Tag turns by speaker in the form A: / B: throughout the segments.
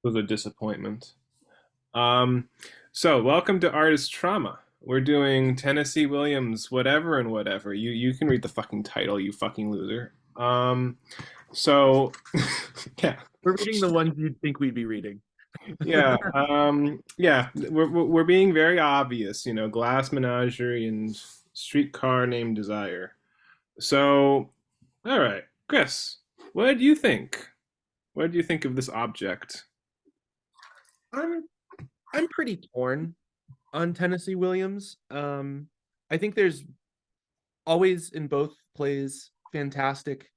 A: was a disappointment. Um, so welcome to Artist Trauma. We're doing Tennessee Williams, whatever and whatever. You can read the fucking title, you fucking loser. So yeah,
B: We're reading the ones you'd think we'd be reading.
A: yeah. We're being very obvious, Glass Menagerie and Streetcar Named Desire. So, all right, Chris, what do you think? What do you think of this object?
B: I'm I'm pretty torn on Tennessee Williams. I think there's always in both plays fantastic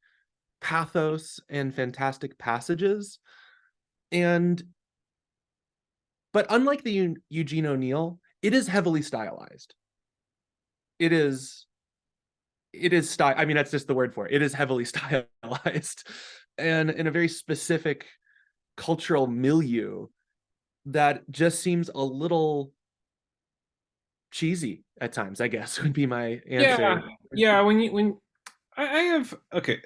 B: pathos and fantastic passages. And but unlike the Eugene O'Neill, it is heavily stylized. It is style. I mean, that's just the word for it. It is heavily stylized and in a very specific cultural milieu that just seems a little cheesy at times, I guess would be my
A: Yeah,
B: answer.
A: yeah. When I have okay,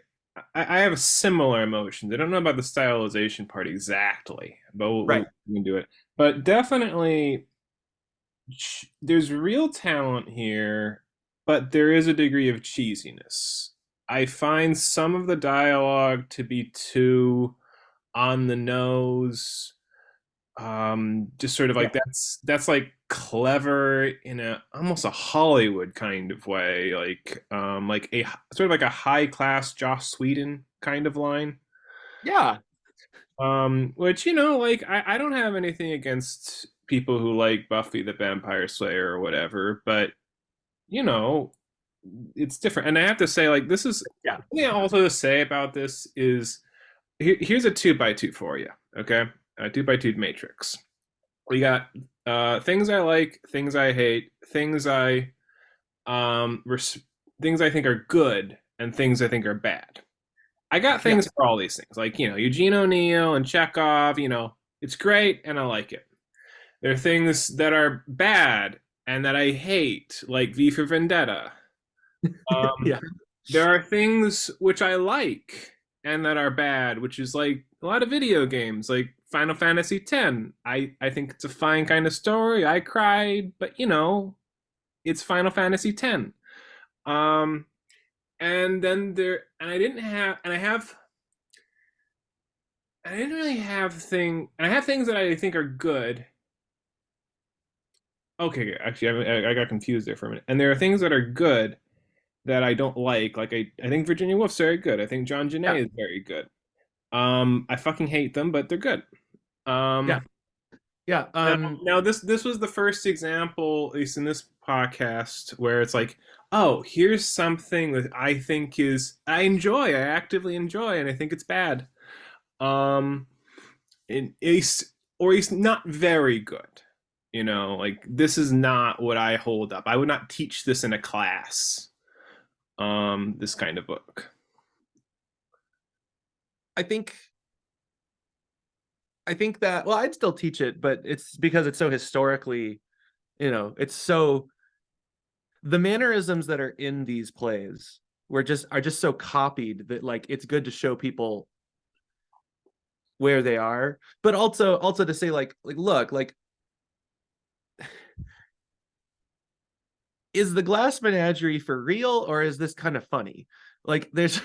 A: I have similar emotions. I don't know about the stylization part exactly, but we
B: Right.
A: can do it. But definitely, there's real talent here, but there is a degree of cheesiness. I find some of the dialogue to be too on the nose. Just sort of
B: Yeah.
A: like that's like clever in a almost a Hollywood kind of way, like a sort of like a high class Joss Whedon kind of line.
B: Yeah.
A: Which like I don't have anything against people who like Buffy the Vampire Slayer or whatever, but you know it's different. And I have to say, like, this is
B: Yeah.
A: yeah. Also to say about this is here's a two by two for you, okay? A two by two matrix. We got things I like, things I hate, um res- things I think are good, and things I think are bad. I got
B: Yeah.
A: things for all these things, like Eugene O'Neill and Chekhov. It's great and I like it. There are things that are bad and that I hate, like V for Vendetta. Um,
B: Yeah.
A: there are things which I like and that are bad, which is like a lot of video games, like Final Fantasy X. I think it's a fine kind of story. I cried, but it's Final Fantasy X. Um, and then there, and I didn't have, and I didn't really have and I have things that I think are good. Okay, actually, I got confused there for a minute. And there are things that are good that I don't like. Like I think Virginia Woolf's very good. I think John
B: Yeah.
A: Janae is very good. I fucking hate them, but they're good.
B: Yeah.
A: Um,
B: Yeah.
A: now this was the first example, at least in this podcast, where it's like, oh, here's something that I think I enjoy, I actively enjoy, and I think it's bad. Um, or he's not very good. Like this is not what I hold up. I would not teach this in a class. This kind of book.
B: I think I think that well, I'd still teach it, but it's because it's so historically, it's so the mannerisms that are in these plays are just so copied that like it's good to show people where they are, but also to say like look, like is the glass menagerie for real or is this kind of funny? Like there's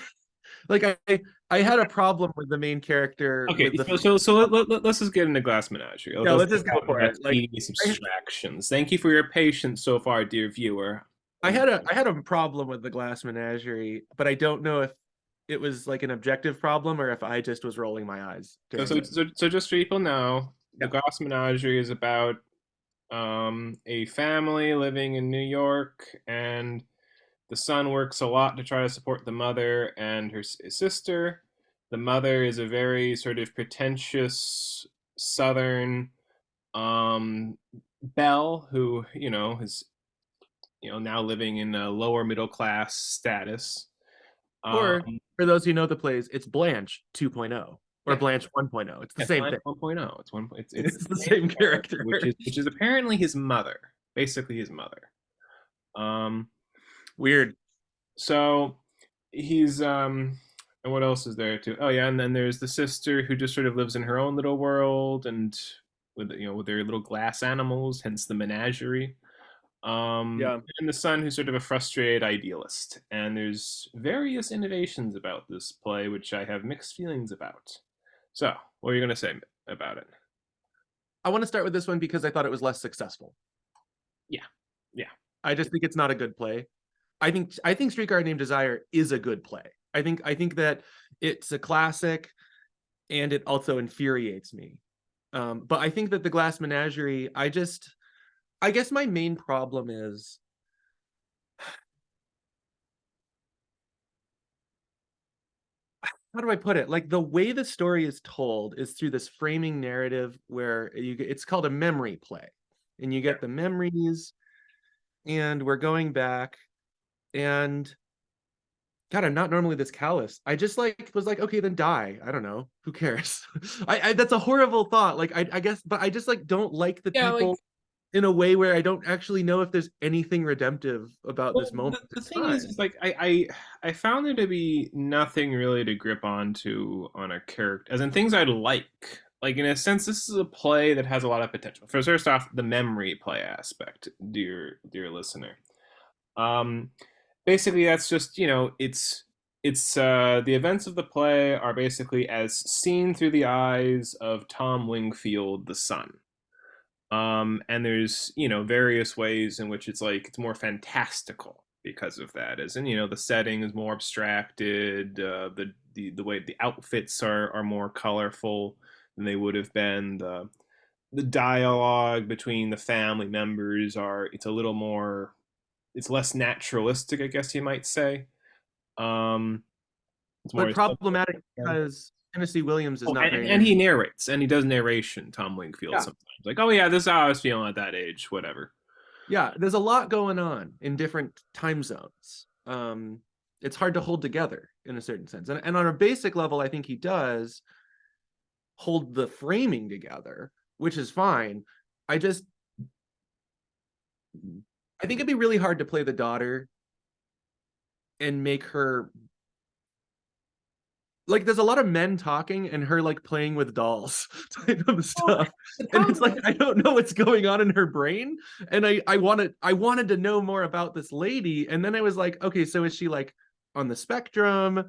B: like I had a problem with the main character
A: Okay,
B: with the
A: so let's just get into Glass Menagerie.
B: yeah,
A: Let's
B: let's just
A: talk
B: go
A: about
B: for it.
A: its
B: Like
A: tedious
B: I,
A: abstractions. Thank you for your patience so far, dear viewer.
B: I had a problem with the glass menagerie, but I don't know if it was like an objective problem or if I just was rolling my eyes
A: So,
B: during
A: so,
B: it.
A: so, so just so people know, the
B: Yeah.
A: Glass Menagerie is about a family living in New York, and the son works a lot to try to support the mother and her sister. The mother is a very sort of pretentious Southern um, belle who is now living in a lower middle class status.
B: Or
A: Um,
B: for those who know the plays, it's Blanche 2.0 or
A: yeah,
B: Blanche 1.0. It's the
A: yeah,
B: same
A: Blanche
B: thing.
A: 1.0. It's
B: It's the
A: the same
B: same
A: character,
B: character.
A: which is apparently his mother, basically his mother. Um,
B: Weird.
A: so he's And what else is there too? Oh yeah, and then there's the sister who just sort of lives in her own little world and with with their little glass animals, hence the menagerie.
B: Yeah.
A: And the son who's sort of a frustrated idealist. And there's various innovations about this play which I have mixed feelings about. So, what are you going to say about it?
B: I want to start with this one because I thought it was less successful.
A: Yeah, yeah,
B: I just think it's not a good play. I think Streetcar Named Desire is a good play. I think that it's a classic and it also infuriates me. But I think that the Glass Menagerie, I guess my main problem is, how do I put it? Like the way the story is told is through this framing narrative where it's called a memory play, and you
A: yeah.
B: get the memories, and we're going back, and God, I'm not normally this callous. I just like was like, okay, then die. I don't know. Who cares? I that's a horrible thought. Like I guess, but I just like don't like the
A: Yeah, like
B: people in a way where I don't actually know if there's anything redemptive about
A: well,
B: this moment
A: the
B: in
A: thing is
B: time.
A: like I found there to be nothing really to grip onto on a character, as in things I'd like. Like in a sense, this is a play that has a lot of potential. First off, the memory play aspect, dear listener. Um, Basically, that's just it's the events of the play are basically as seen through the eyes of Tom Wingfield, the son. And there's various ways in which it's more fantastical because of that, as in the setting is more abstracted, the way the outfits are more colorful than they would have been, the dialogue between the family members are it's a little more, it's less naturalistic, I guess you might say. um it's
B: But
A: more,
B: problematic because Tennessee Williams is
A: oh,
B: not very
A: and
B: narrative.
A: he narrates, and he does narration, Tom Wingfield,
B: Yeah.
A: sometimes, like, oh yeah, this is how I was feeling at that age, whatever.
B: Yeah, there's a lot going on in different time zones. It's hard to hold together in a certain sense. And on a basic level, I think he does hold the framing together, which is fine. I just I think it'd be really hard to play the daughter and make her like there's a lot of men talking and her like playing with dolls type of
A: Well,
B: stuff.
A: the
B: And it's
A: problem
B: like I don't know what's going on in her brain. And I wanted to know more about this lady. And then I was like, okay, so is she like on the spectrum?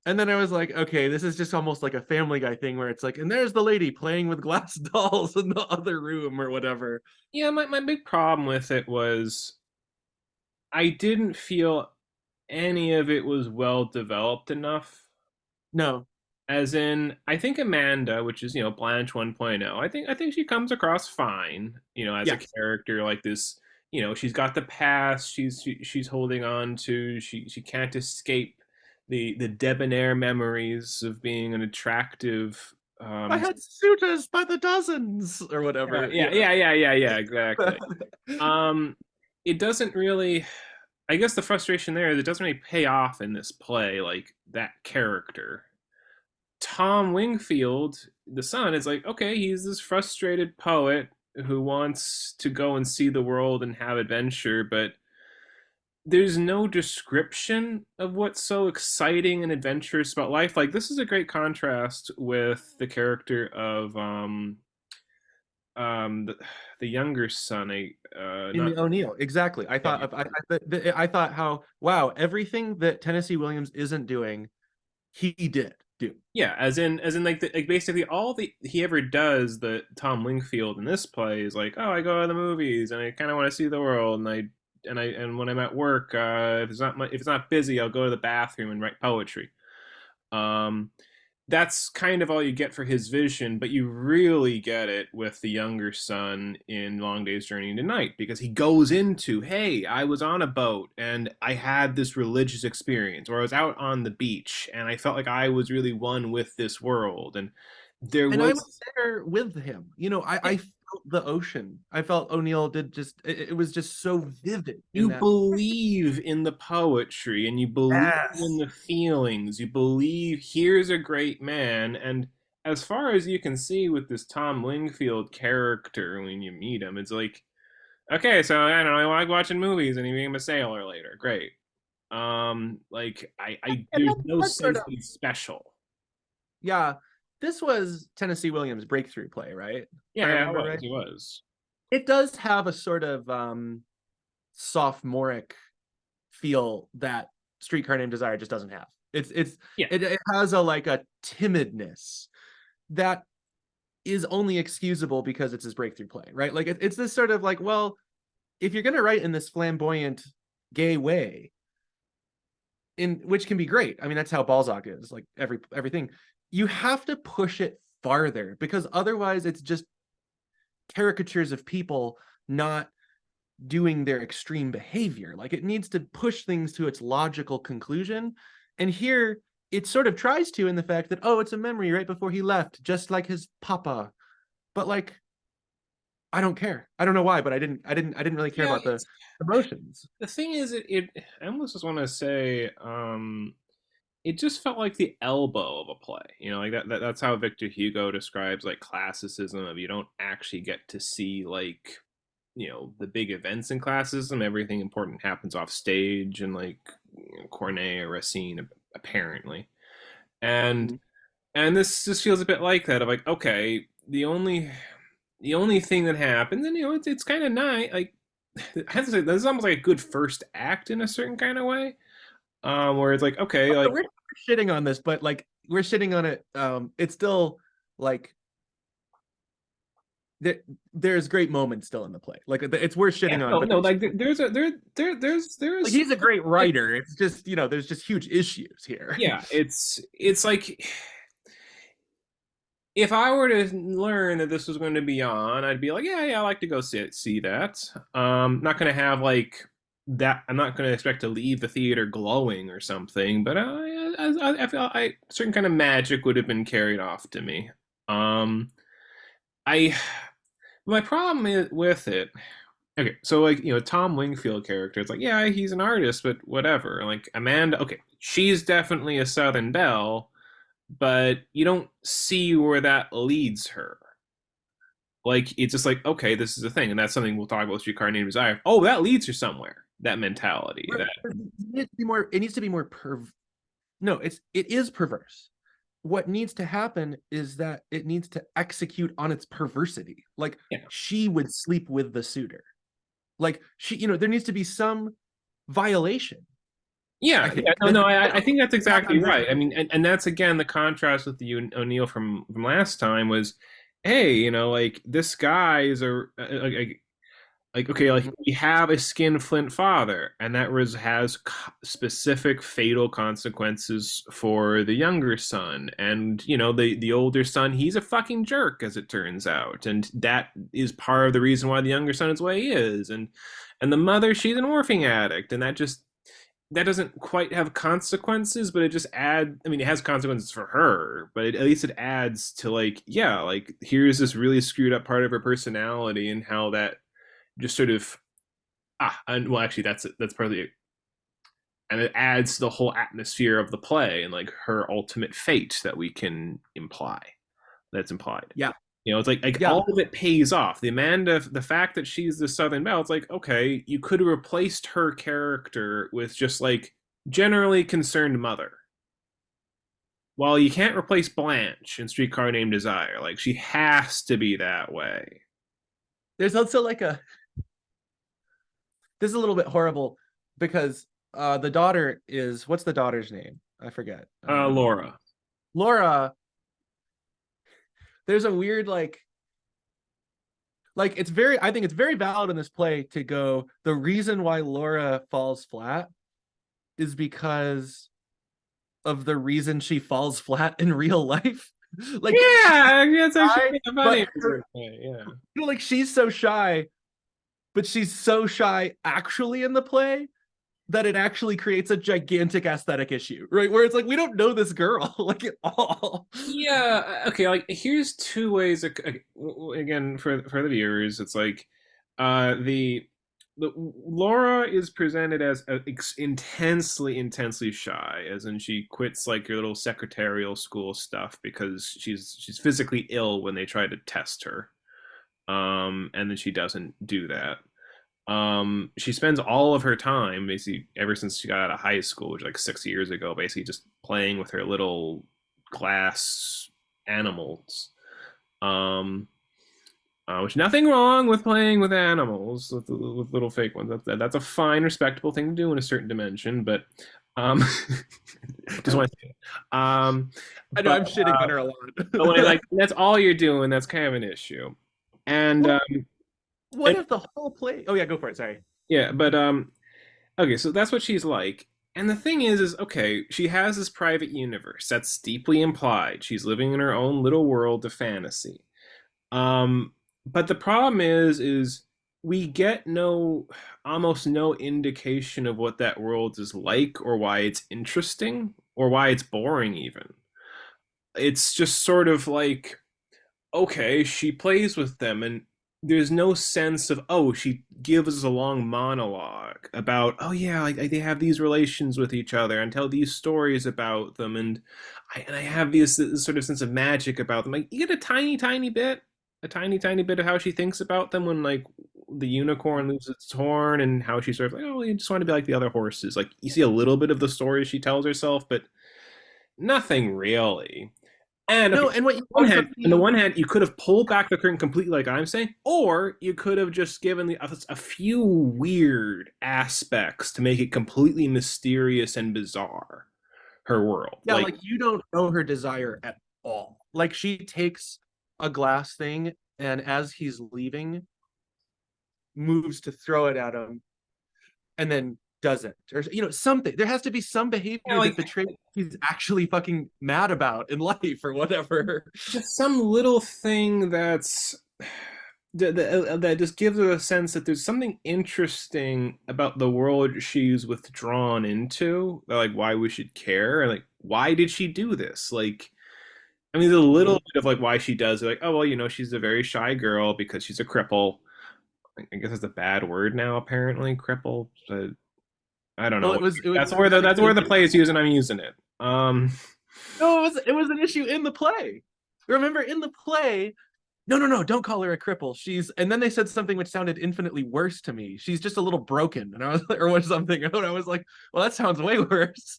B: And then I was like, okay, this is just almost like a Family Guy thing where it's like, and there's the lady playing with glass dolls in the other room or whatever.
A: Yeah, my big problem with it was I didn't feel any of it was well developed enough.
B: No.
A: As in, I think Amanda, which is, Blanche 1.0, I think she comes across fine, as a
B: Yes.
A: character like this. She's got the past she's holding on to. She can't escape the debonair memories of being an attractive
B: I had suitors by the dozens or
A: yeah,
B: whatever.
A: yeah,
B: Yeah.
A: yeah, yeah, yeah, yeah, exactly. Um, it doesn't really. I guess the frustration there is it doesn't really pay off in this play, like that character. Tom Wingfield, the son, is like, okay, he's this frustrated poet who wants to go and see the world and have adventure, but there's no description of what's so exciting and adventurous about life. Like, this is a great contrast with the character of um the, the younger son,
B: In
A: not
B: the O'Neill, exactly. I
A: yeah,
B: thought of, I thought how wow, everything that Tennessee Williams isn't doing, he did do.
A: yeah, as in like basically all the he ever does, the Tom Wingfield in this play is like, oh, I go to the movies and I kind of want to see the world, and and when I'm at work, if it's not busy, I'll go to the bathroom and write poetry. Um, that's kind of all you get for his vision, but you really get it with the younger son in Long Day's Journey into Night, because he goes into, hey, I was on a boat and I had this religious experience, or I was out on the beach and I felt like I was really one with this world. And there
B: And I was
A: was,
B: there with him.
A: yeah,
B: I felt the ocean. I felt O'Neill did just it was just so vivid in
A: you
B: that.
A: believe in the poetry and you believe in
B: Yes.
A: the feelings. You believe here's a great man. And as far as you can see with this Tom Wingfield character when you meet him, it's like, okay, so I don't know, I like watching movies and he became a sailor later. Great. Like
B: And
A: there's no
B: that's sort
A: sense
B: of,
A: that he's special.
B: yeah. This was Tennessee Williams' breakthrough play, right? If
A: Yeah,
B: I
A: yeah, it
B: remember
A: was.
B: right.
A: It was.
B: It does have a sort of sophomoric feel that Streetcar Named Desire just doesn't have.
A: Yeah,
B: It has a like a timidness that is only excusable because it's his breakthrough play, right? Like it's this sort of like, well, if you're gonna write in this flamboyant gay way, in which can be great. I mean, that's how Balzac is, like everything. You have to push it farther because otherwise it's just caricatures of people not doing their extreme behavior. Like it needs to push things to its logical conclusion. And here it sort of tries to in the fact that, oh, it's a memory right before he left, just like his papa. But like, I don't care. I don't know why, but I didn't really care
A: yeah.
B: about the emotions.
A: The thing is, I almost just want to say, it just felt like the elbow of a play. You know, like that's how Victor Hugo describes like classicism. Of you don't actually get to see like the big events in classism. Everything important happens off stage, and like Corneille or Racine, apparently. And
B: Mhm.
A: this just feels a bit like that. Of like, okay, the only thing that happens, and it's kind of nice. Like I have to say, this is almost like a good first act in a certain kind of way. Where it's like, okay,
B: So
A: like
B: we're shitting on this, but like we're shitting on it. It's still like there, there's great moments still in the play. Like it's worth
A: yeah,
B: shitting on,
A: no,
B: but
A: no, like there's a
B: like
A: there's
B: he's a great writer. It's just there's just huge issues here.
A: yeah, it's like if I were to learn that this was going to be on, I'd be like, yeah, yeah, I like to go see that. Not going to have like that. I'm not going to expect to leave the theater glowing or something, but I feel certain kind of magic would have been carried off to me. Um, I my problem with it. Okay, so like Tom Wingfield character, it's like yeah, he's an artist, but whatever. Like Amanda, okay, she's definitely a Southern Belle, but you don't see where that leads her. Like it's just like okay, this is a thing, and that's something we'll talk about with Streetcar Named Desire. Oh, that leads her somewhere. That mentality.
B: Right.
A: That
B: It needs to be more. It needs to be more No, it is perverse. What needs to happen is that it needs to execute on its perversity. Like
A: yeah,
B: she would sleep with the suitor. Like there needs to be some violation. I
A: yeah, yeah.
B: think
A: No,
B: that
A: no. I think that's exactly
B: happens in
A: right. I mean, and that's again the contrast with the O'Neill from last time was, hey, like this guy is like okay, like we have a skinflint father, and that has specific fatal consequences for the younger son, and the older son, he's a fucking jerk, as it turns out, and that is part of the reason why the younger son is the way he is, and the mother, she's an morphine addict, and that doesn't quite have consequences, but it just add. I mean, it has consequences for her, but at least it adds to like, yeah, like here's this really screwed up part of her personality and how that just sort of and well actually that's partly and it adds to the whole atmosphere of the play and like her ultimate fate that we can imply that's implied.
B: Yeah.
A: It's like
B: Yeah.
A: all of it pays off. The fact that she's the Southern Belle, it's like okay, you could have replaced her character with just like generally concerned mother. Well, you can't replace Blanche in Streetcar Named Desire. Like she has to be that way.
B: There's also like a this is a little bit horrible because the daughter is what's the daughter's name? I forget.
A: Laura.
B: Laura, there's a weird like it's very I think it's very valid in this play to go the reason why Laura falls flat is because of the reason she falls flat in real life. Like
A: Yeah, that's actually
B: I
A: kind of
B: but
A: funny.
B: her,
A: Yeah.
B: like she's so shy, but she's so shy actually in the play that it actually creates a gigantic aesthetic issue, right? Where it's like we don't know this girl like at all.
A: Yeah. Okay. Like, here's two ways. Again, for the viewers, it's like, the Laura is presented as intensely shy, as in she quits like your little secretarial school stuff because she's physically ill when they try to test her. And then she doesn't do that. She spends all of her time, basically, ever since she got out of high school, which was like 6 years ago, basically just playing with her little glass animals. Um, which nothing wrong with playing with animals, with little fake ones. That's a fine, respectable thing to do in a certain dimension. But um, just want to say,
B: I know
A: but
B: I'm shitting on her a
A: but when
B: lot.
A: like that's all you're doing, that's kind of an issue. And
B: Well, what
A: and
B: if the whole play? Oh yeah, go for it. Sorry.
A: yeah, but okay, so that's what she's like. And the thing is okay, she has this private universe that's deeply implied. She's living in her own little world of fantasy. Um, but the problem is we get almost no indication of what that world is like or why it's interesting or why it's boring even. It's just sort of like okay, she plays with them and there's no sense of she gives us a long monologue about yeah like they have these relations with each other and tell these stories about them and I have this sort of sense of magic about them. Like you get a tiny bit of how she thinks about them when like the unicorn loses its horn and how she sort of like you just want to be like the other horses. Like you see a little bit of the stories she tells herself, but nothing really. And okay,
B: No, and what you
A: on
B: also
A: the
B: see.
A: one hand, you could have pulled back the curtain completely, like I'm saying, or you could have just given a few weird aspects to make it completely mysterious and bizarre. Her world,
B: Yeah, like you don't know her desire at all. Like she takes a glass thing and as he's leaving, moves to throw it at him and then doesn't. Or something. There has to be some
A: yeah,
B: behavior that
A: like
B: betrays he's actually fucking mad about in life or whatever.
A: just some little thing that just gives her a sense that there's something interesting about the world she's withdrawn into. Like why we should care, and like why did she do this? Like I mean, there's a little bit of like why she does it. Like, oh well, she's a very shy girl because she's a cripple. I guess it's a bad word now, apparently, cripple. But I don't
B: Well,
A: know.
B: it was
A: That's
B: an
A: where the
B: issue.
A: play is using. I'm using it.
B: No, it was an issue in the play. Remember in the play, no, no, no, don't call her a cripple. She's and then they said something which sounded infinitely worse to me. She's just a little broken. And I was like, or was something. And I was like, well, that sounds way worse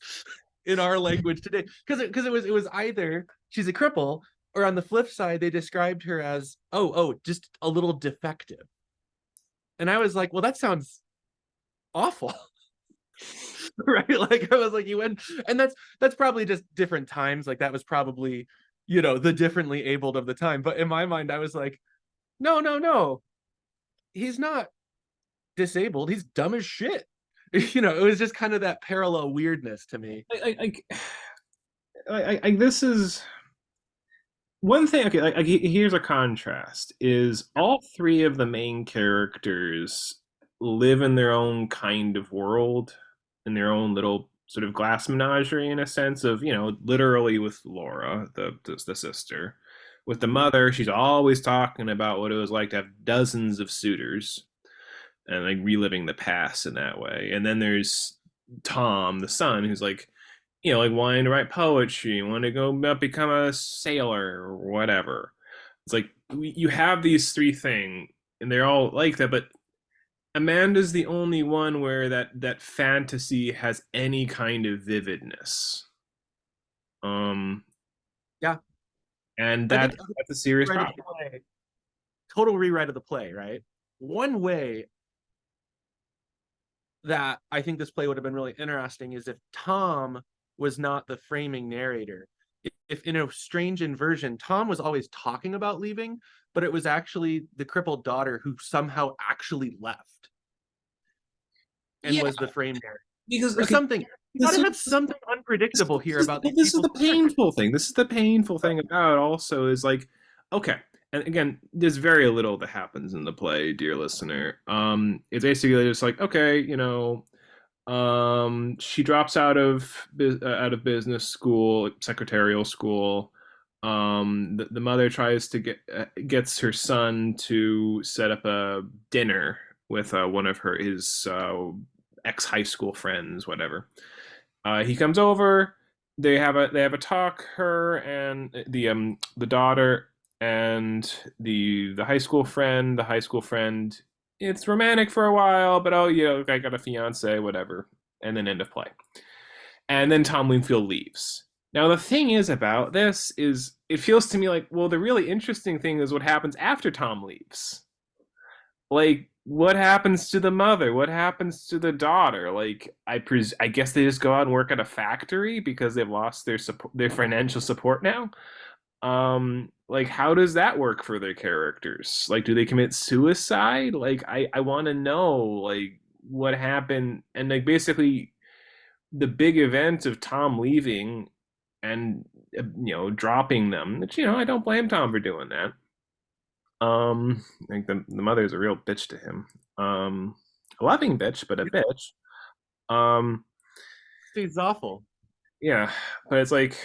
B: in our language today. Because it was either she's a cripple, or on the flip side, they described her as, just a little defective. And I was like, well, that sounds awful. Right? Like I was like, you went, and that's probably just different times. Like that was probably, the differently abled of the time. But in my mind, I was like, no, no, no, he's not disabled. He's dumb as shit. It was just kind of that parallel weirdness to me.
A: this is one thing. Okay, here's a contrast: is all three of the main characters live in their own kind of world, in their own little sort of glass menagerie, in a sense of literally with Laura, the sister. With the mother, she's always talking about what it was like to have dozens of suitors and like reliving the past in that way. And then there's Tom, the son, who's like, like wanting to write poetry, wanting to go become a sailor or whatever. It's like you have these three things, and they're all like that, but Amanda's the only one where that fantasy has any kind of vividness. Um,
B: Yeah,
A: and
B: I think
A: that's a serious
B: rewrite of
A: problem.
B: the play, total rewrite of the play, right? One way that I think this play would have been really interesting is if Tom was not the framing narrator. If in a strange inversion, Tom was always talking about leaving, but it was actually the crippled daughter who somehow actually left and
A: Yeah,
B: was the frame narrator.
A: because
B: Or
A: okay,
B: something. You
A: this
B: gotta
A: is
B: have something unpredictable here about these
A: this is
B: people's
A: the
B: characters.
A: painful thing. This is the painful thing about it also is like, okay, and again, there's very little that happens in the play, dear listener. It's basically just like, okay, she drops out of business school, secretarial school. The mother tries to gets her son to set up a dinner with one of his ex high school friends, whatever. He comes over. They have a talk. Her and the daughter and the high school friend. The high school friend it's romantic for a while, but oh, you know, I got a fiance, whatever, and then end of play. And then Tom Wingfield leaves. Now the thing is about this is it feels to me like, well, the really interesting thing is what happens after Tom leaves. Like what happens to the mother? What happens to the daughter? Like I guess they just go out and work at a factory because they've lost their support, their financial support now. Like how does that work for their characters? Like do they commit suicide? Like I want to know like what happened and like basically the big event of Tom leaving and you know dropping them. Which you know I don't blame Tom for doing that. I think the mother is a real bitch to him. A loving bitch, but a bitch. Um,
B: She's awful.
A: yeah, but it's like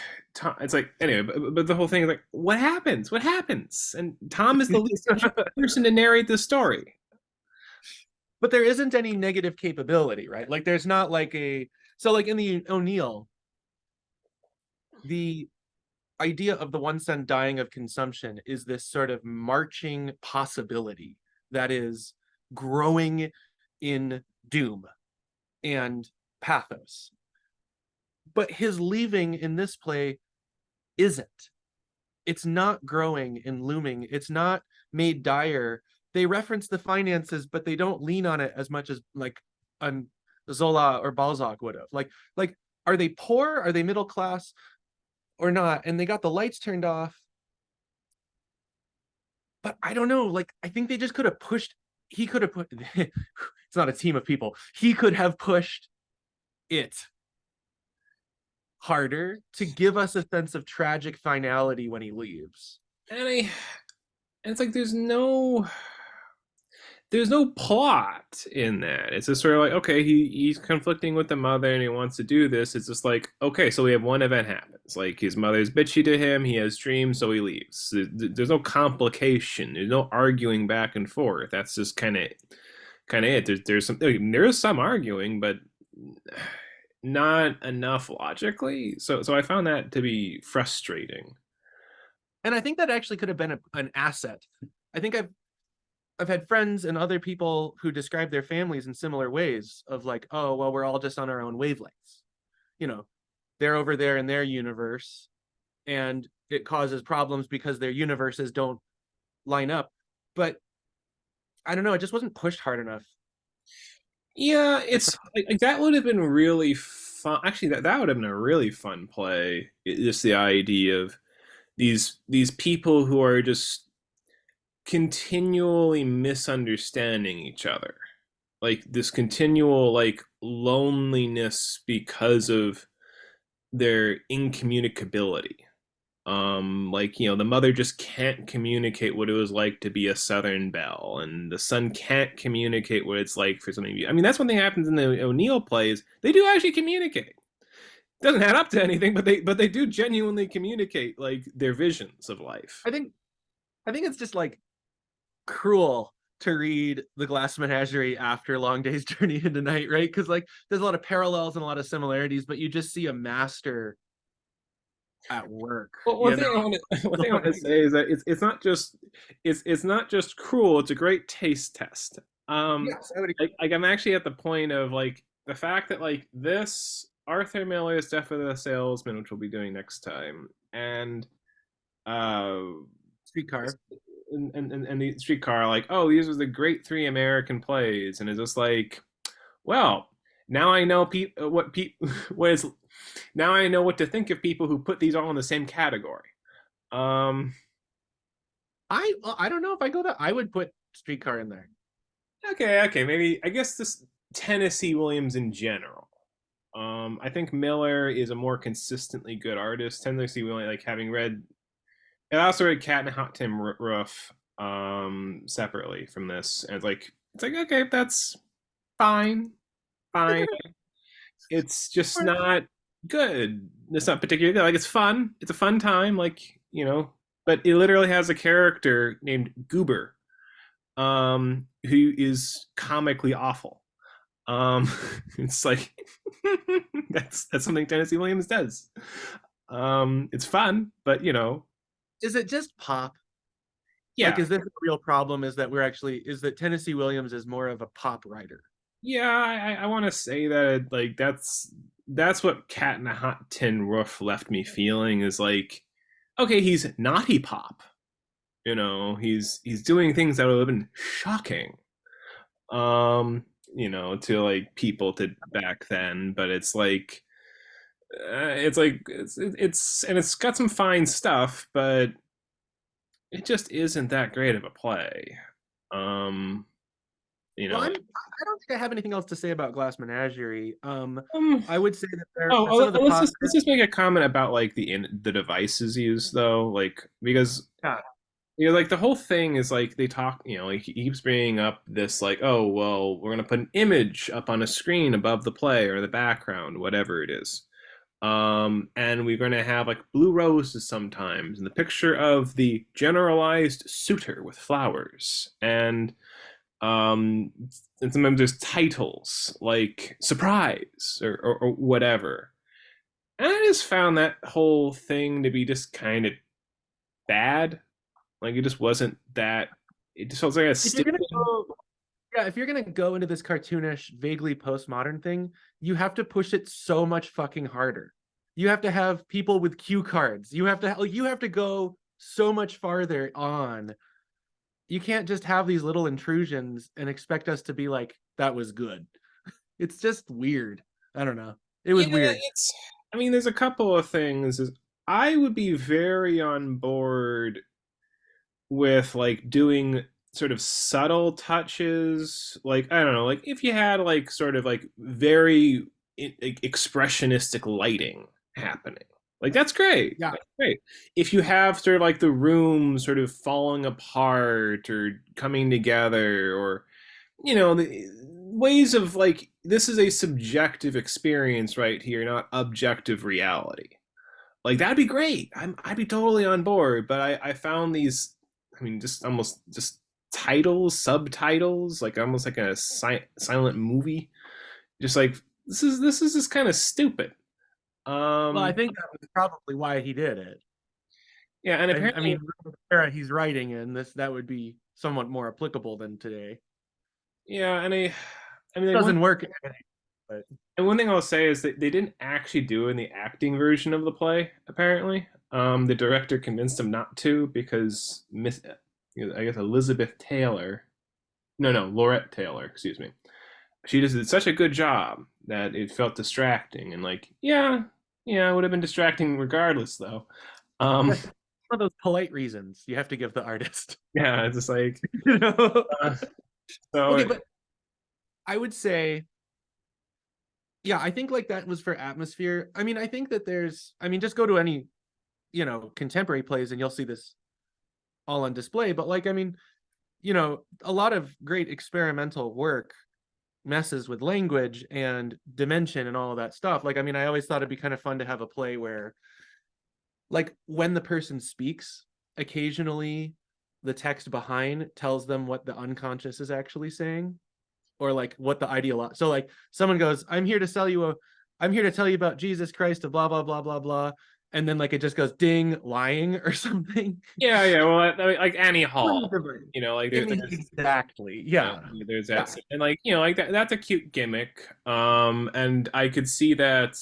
A: it's like anyway, but the whole thing is like, what happens? What happens? And Tom is the least interesting person to narrate the story.
B: But there isn't any negative capability, right? Like there's not like a so like in the O'Neill, the idea of the one son dying of consumption is this sort of marching possibility that is growing in doom and pathos. But his leaving in this play isn't. It's not growing and looming. It's not made dire. They reference the finances, but they don't lean on it as much as like an Zola or Balzac would have. Like, are they poor? Are they middle class or not? And they got the lights turned off. But I don't know. Like, I think they just could have pushed. He could have put. It's not a team of people. He could have pushed it harder to give us a sense of tragic finality when he leaves.
A: And I, and it's like there's no plot in that. It's just sort of like, okay, he's conflicting with the mother and he wants to do this. It's just like, okay, so we have one event happens. Like his mother's bitchy to him, he has dreams, so he leaves. There's no complication. There's no arguing back and forth. That's just kind of it. There's some arguing, but not enough logically. So I found that to be frustrating.
B: And I think that actually could have been an asset. I think I've had friends and other people who describe their families in similar ways of like, oh, well, we're all just on our own wavelengths. You know, they're over there in their universe and it causes problems because their universes don't line up. But I don't know, it just wasn't pushed hard enough.
A: Yeah, it's like that would have been really fun. Actually, that would have been a really fun play. Just the idea of these people who are just continually misunderstanding each other, like this continual like loneliness because of their incommunicability. Like you know the mother just can't communicate what it was like to be a southern belle, and the son can't communicate what it's like for something. I mean that's one thing that happens in the O'Neill plays. They do actually communicate. It doesn't add up to anything, but they do genuinely communicate like their visions of life.
B: I think I think it's just like cruel to read The Glass Menagerie after Long Day's Journey into Night, right? Because like there's a lot of parallels and a lot of similarities, but you just see a master at work,
A: Well,
B: you know.
A: one thing I want to say is that it's not just cruel. It's a great taste test.
B: Yes, I would agree.
A: Like I'm actually at the point of like the fact that like this Arthur Miller's Death of the Salesman, which we'll be doing next time, and uh,
B: Streetcar.
A: and the Streetcar, like oh these are the great three American plays, and it's just like well now I know what is now I know what to think of people who put these all in the same category. Um,
B: I don't know if I go that I would put Streetcar in there.
A: okay, maybe I guess this Tennessee Williams in general. I think Miller is a more consistently good artist. Tennessee Williams, like having read, and I also read Cat and Hot Tim Roof separately from this, and it's like okay, that's fine, fine. It's just not good. It's not particularly good. Like it's fun. It's a fun time. Like you know, but it literally has a character named Goober, who is comically awful. Um, it's like that's something Tennessee Williams does. It's fun, but you know,
B: Is it just pop? Like,
A: Yeah,
B: is this a real problem? Is that Tennessee Williams is more of a pop writer?
A: yeah, I want to say that like that's what Cat in a Hot Tin Roof left me feeling is like, okay, he's naughty pop, he's doing things that would have been shocking, um, to like people to back then, but it's and it's got some fine stuff, but it just isn't that great of a play. Um, you
B: Well,
A: know,
B: I don't think I have anything else to say about Glass Menagerie.
A: um,
B: I would say that some
A: Oh,
B: of the
A: let's
B: positive.
A: just make a comment about like the devices used though, like because
B: Yeah,
A: like the whole thing is like they talk, like he keeps bringing up this like, oh well, we're gonna put an image up on a screen above the play or the background, whatever it is, and we're gonna have like blue roses sometimes, and the picture of the generalized suitor with flowers, um, and sometimes there's titles like surprise or whatever. And I just found that whole thing to be just kind of bad. Like it just wasn't that. It just felt like a
B: if you're gonna
A: stupid.
B: go, yeah, if you're gonna go into this cartoonish, vaguely postmodern thing, you have to push it so much fucking harder. You have to have people with cue cards. You have to go so much farther on. You can't just have these little intrusions and expect us to be like, that was good. It's just weird. I don't know. It
A: Yeah,
B: was weird.
A: it's. I mean, there's a couple of things. I would be very on board with like doing sort of subtle touches, like I don't know, like if you had like sort of like very like, expressionistic lighting happening, like that's great,
B: Yeah.
A: that's great. If you have sort of like the room sort of falling apart or coming together, or the ways of like this is a subjective experience right here, not objective reality, like that'd be great. I'd be totally on board. But I found these, I mean, just almost just titles, subtitles, like almost like a silent movie. Just like this is just kind of stupid.
B: Well, I
A: Um,
B: think that was probably why he did it.
A: yeah, and
B: I mean,
A: apparently,
B: the era he's writing in this, that would be somewhat more applicable than today.
A: yeah, I mean, like
B: Doesn't work, but
A: one thing I'll say is that they didn't actually do in the acting version of the play. Apparently, the director convinced him not to because I guess Elizabeth Taylor, no, Laurette Taylor, excuse me, she just did such a good job that it felt distracting, and like yeah, it would have been distracting regardless though. um
B: one of those polite reasons you have to give the artist.
A: yeah, it's just like
B: You know?
A: uh, so
B: Okay, but I would say, yeah, I think like that was for atmosphere. I mean, I think that I mean, just go to any, contemporary plays and you'll see this all on display. But like, I mean, a lot of great experimental work messes with language and dimension and all of that stuff. Like, I mean, I always thought it'd be kind of fun to have a play where, like, when the person speaks, occasionally the text behind tells them what the unconscious is actually saying, or like what the ideal. So like someone goes, I'm here to tell you about Jesus Christ, blah blah blah blah blah, and then like it just goes ding, lying or something.
A: yeah, well, I mean, like Annie Hall, like
B: I mean, exactly. Yeah.
A: there's that
B: Yeah.
A: and like like that's a cute gimmick, and I could see that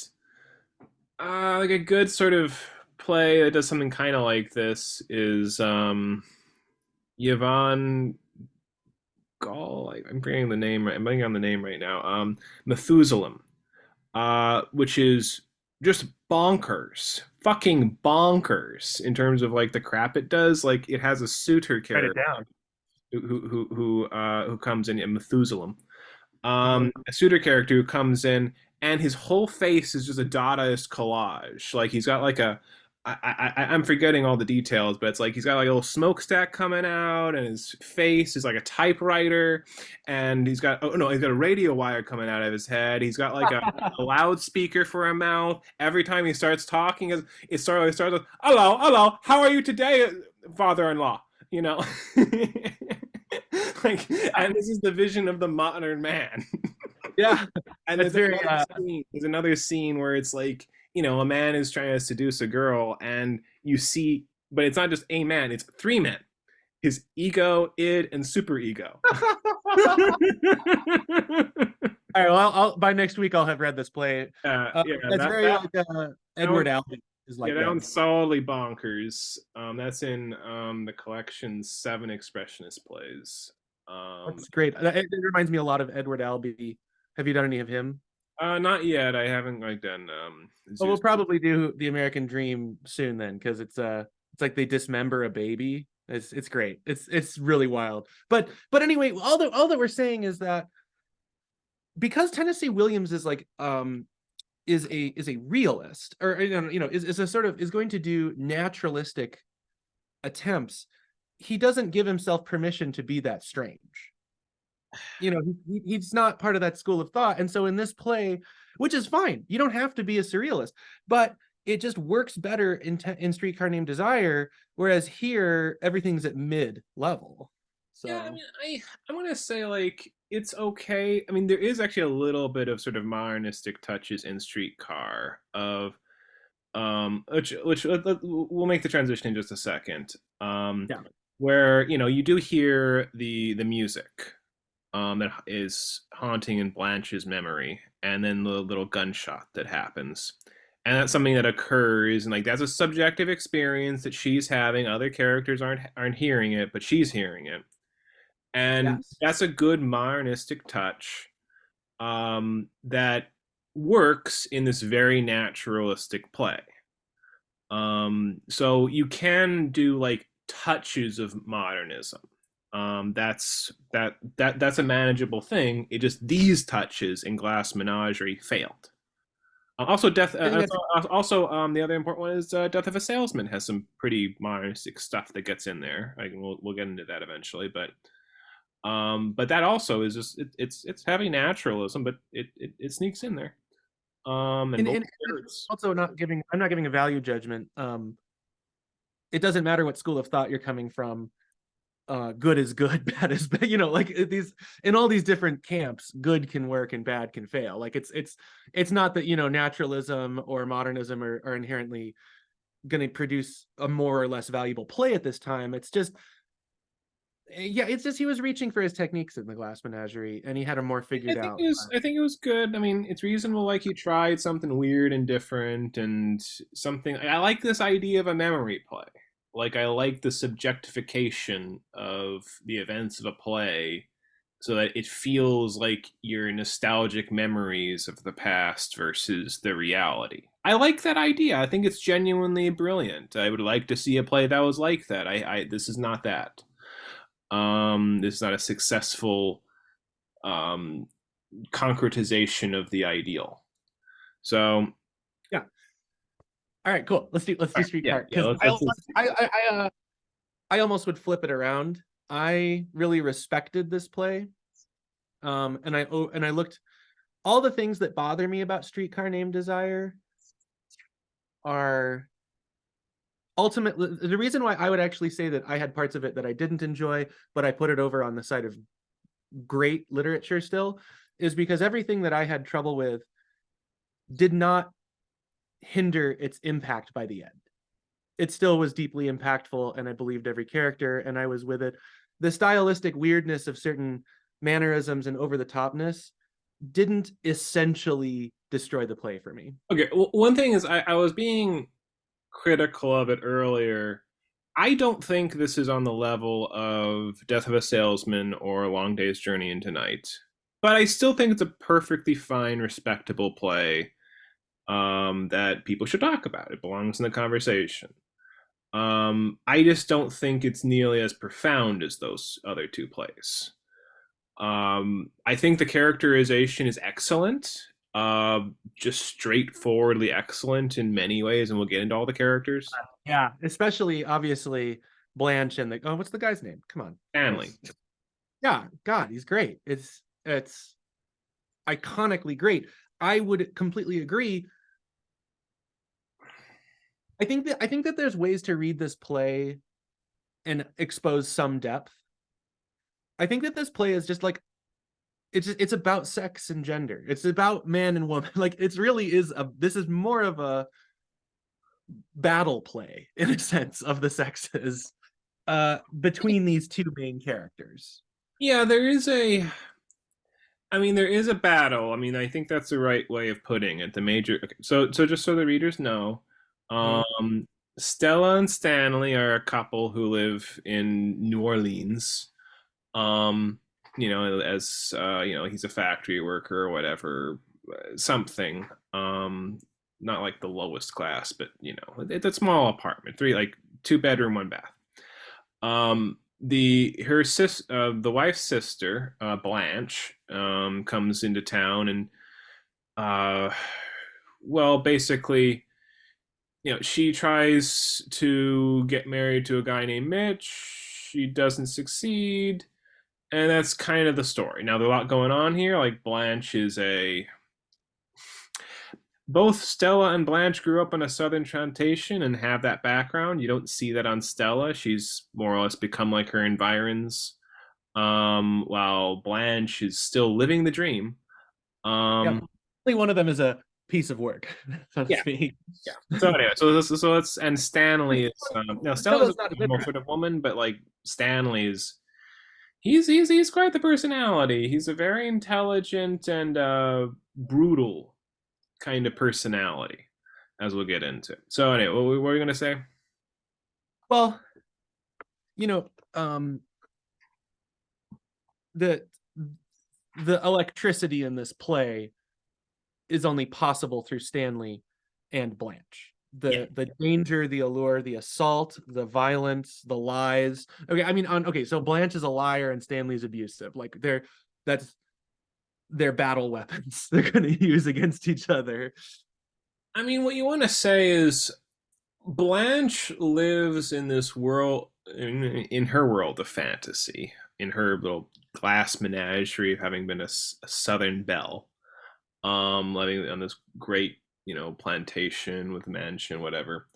A: like a good sort of play that does something kind of like this is Yvonne Gall. I'm bringing the name right. I'm bringing on the name right now. Methuselah, which is just bonkers, fucking bonkers in terms of like the crap it does. Like it has a suitor
B: Write it
A: character
B: down.
A: who comes in, Methuselah,
B: Mhm.
A: a suitor character who comes in, and his whole face is just a Dadaist collage. Like he's got like I'm forgetting all the details, but it's like he's got like a little smokestack coming out, and his face is like a typewriter, and he's got a radio wire coming out of his head. He's got like a loudspeaker for a mouth. Every time he starts talking, it starts with, "Hello, hello, how are you today, father-in-law?" You know. Like, and this is the vision of the modern man.
B: Yeah.
A: And
B: That's very
A: there's another scene where it's like, a man is trying to seduce a girl, and you see, but it's not just a man, it's three men. his ego, id, and super ego.
B: All right, well, by next week I'll have read this play.
A: Yeah,
B: That's
A: that
B: very
A: that
B: like
A: that one,
B: Edward Albee is
A: yeah,
B: like
A: that
B: that.
A: one's solidly bonkers. That's in the collection Seven Expressionist Plays. Um,
B: That's great. It reminds me a lot of Edward Albee. Have you done any of him?
A: Not yet. I haven't like done
B: Well, we'll
A: Zeus.
B: probably do the American Dream soon then, because it's like they dismember a baby. It's great. It's really wild. But anyway, all that we're saying is that because Tennessee Williams is like is a realist, or is a sort of is going to do naturalistic attempts, he doesn't give himself permission to be that strange. He's not part of that school of thought, and so in this play, which is fine, you don't have to be a surrealist, but it just works better in Streetcar Named Desire, whereas here everything's at mid level.
A: Yeah, I
B: So
A: mean, I want to say like it's okay. I mean, there is actually a little bit of sort of modernistic touches in Streetcar of which we'll make the transition in just a second.
B: yeah,
A: Where you do hear the music that is haunting in Blanche's memory, and then the little gunshot that happens. And that's something that occurs, and like that's a subjective experience that she's having. Other characters aren't hearing it, but she's hearing it, and
B: yes.
A: that's a good modernistic touch that works in this very naturalistic play. So you can do like touches of modernism. That's a manageable thing. It just these touches in Glass Menagerie failed. Also, death.
B: I think that's
A: Also, the other important one is Death of a Salesman has some pretty modernistic stuff that gets in there. We'll get into that eventually, but that also is just it's heavy naturalism, but it sneaks in there. And both
B: and
A: words.
B: also not giving I'm not giving a value judgment. It doesn't matter what school of thought you're coming from. Good is good, bad is bad. Like these in all these different camps, good can work and bad can fail. Like it's not that naturalism or modernism are inherently going to produce a more or less valuable play at this time. It's just yeah, it's just he was reaching for his techniques in the Glass Menagerie, and he had them more figured out.
A: I think it was good. I mean, it's reasonable. Like he tried something weird and different, and something. I like this idea of a memory play. Like I like the subjectification of the events of a play, so that it feels like your nostalgic memories of the past versus the reality. I like that idea. I think it's genuinely brilliant. I would like to see a play that was like that. This is not that. This is not a successful um, concretization of the ideal. So,
B: Yeah. All right, cool. Let's do
A: yeah,
B: Streetcar,
A: yeah.
B: because
A: Let's
B: I almost would flip it around. I really respected this play. And I looked all the things that bother me about Streetcar Named Desire are ultimately the reason why I would actually say that I had parts of it that I didn't enjoy, but I put it over on the side of great literature still, is because everything that I had trouble with did not hinder its impact by the end. It still was deeply impactful, and I believed every character, and I was with it. The stylistic weirdness of certain mannerisms and over the topness didn't essentially destroy the play for me.
A: Okay. Well, one thing is, I was being critical of it earlier. I don't think this is on the level of Death of a Salesman or Long Day's Journey into Night, but I still think it's a perfectly fine, respectable play that people should talk about. It belongs in the conversation. I just don't think it's nearly as profound as those other two plays. I think the characterization is excellent, just straightforwardly excellent in many ways, and we'll get into all the characters.
B: Yeah, especially obviously Blanche and the what's the guy's name? Come on.
A: Family.
B: Yeah, God, he's great. It's iconically great. I would completely agree. I think that there's ways to read this play and expose some depth. I think that this play is just like it's about sex and gender. It's about man and woman. Like it's really is this is more of a battle play in a sense of the sexes. between these two main characters.
A: Yeah, there is a. I mean, there is a battle. I mean, I think that's the right way of putting it. The major. Okay, so just so the readers know,
B: Mhm.
A: um, Stella and Stanley are a couple who live in New Orleans. Um, as he's a factory worker or whatever, something. Not like the lowest class, but it's a small apartment, three like two bedroom, one bath. The wife's sister, Blanche, comes into town and uh, well, basically, she tries to get married to a guy named Mitch. She doesn't succeed, and that's kind of the story. Now, there's a lot going on here. Like Blanche is a both Stella and Blanche grew up on a southern plantation and have that background. You don't see that on Stella. She's more or less become like her environs, while Blanche is still living the dream.
B: Yep.
A: Um,
B: Only one of them is a piece of work, so to
A: yeah,
B: speak.
A: yeah. So anyway, so let's and Stanley is Stella's a
B: Stella's not a good
A: normal
B: guy.
A: sort of woman, but like Stanley is he's quite the personality. He's a very intelligent and brutal kind of personality, as we'll get into. So anyway, what were you gonna say?
B: Well, you know, um, the the electricity in this play is only possible through Stanley and Blanche.
A: Yeah.
B: The danger, the allure, the assault, the violence, the lies. Okay, I mean, so Blanche is a liar and Stanley's abusive. Like that's their battle weapons they're going to use against each other.
A: I mean, what you want to say is Blanche lives in this world, in her world of fantasy, in her little glass menagerie of having been a Southern belle, living on this great, plantation with mansion, whatever.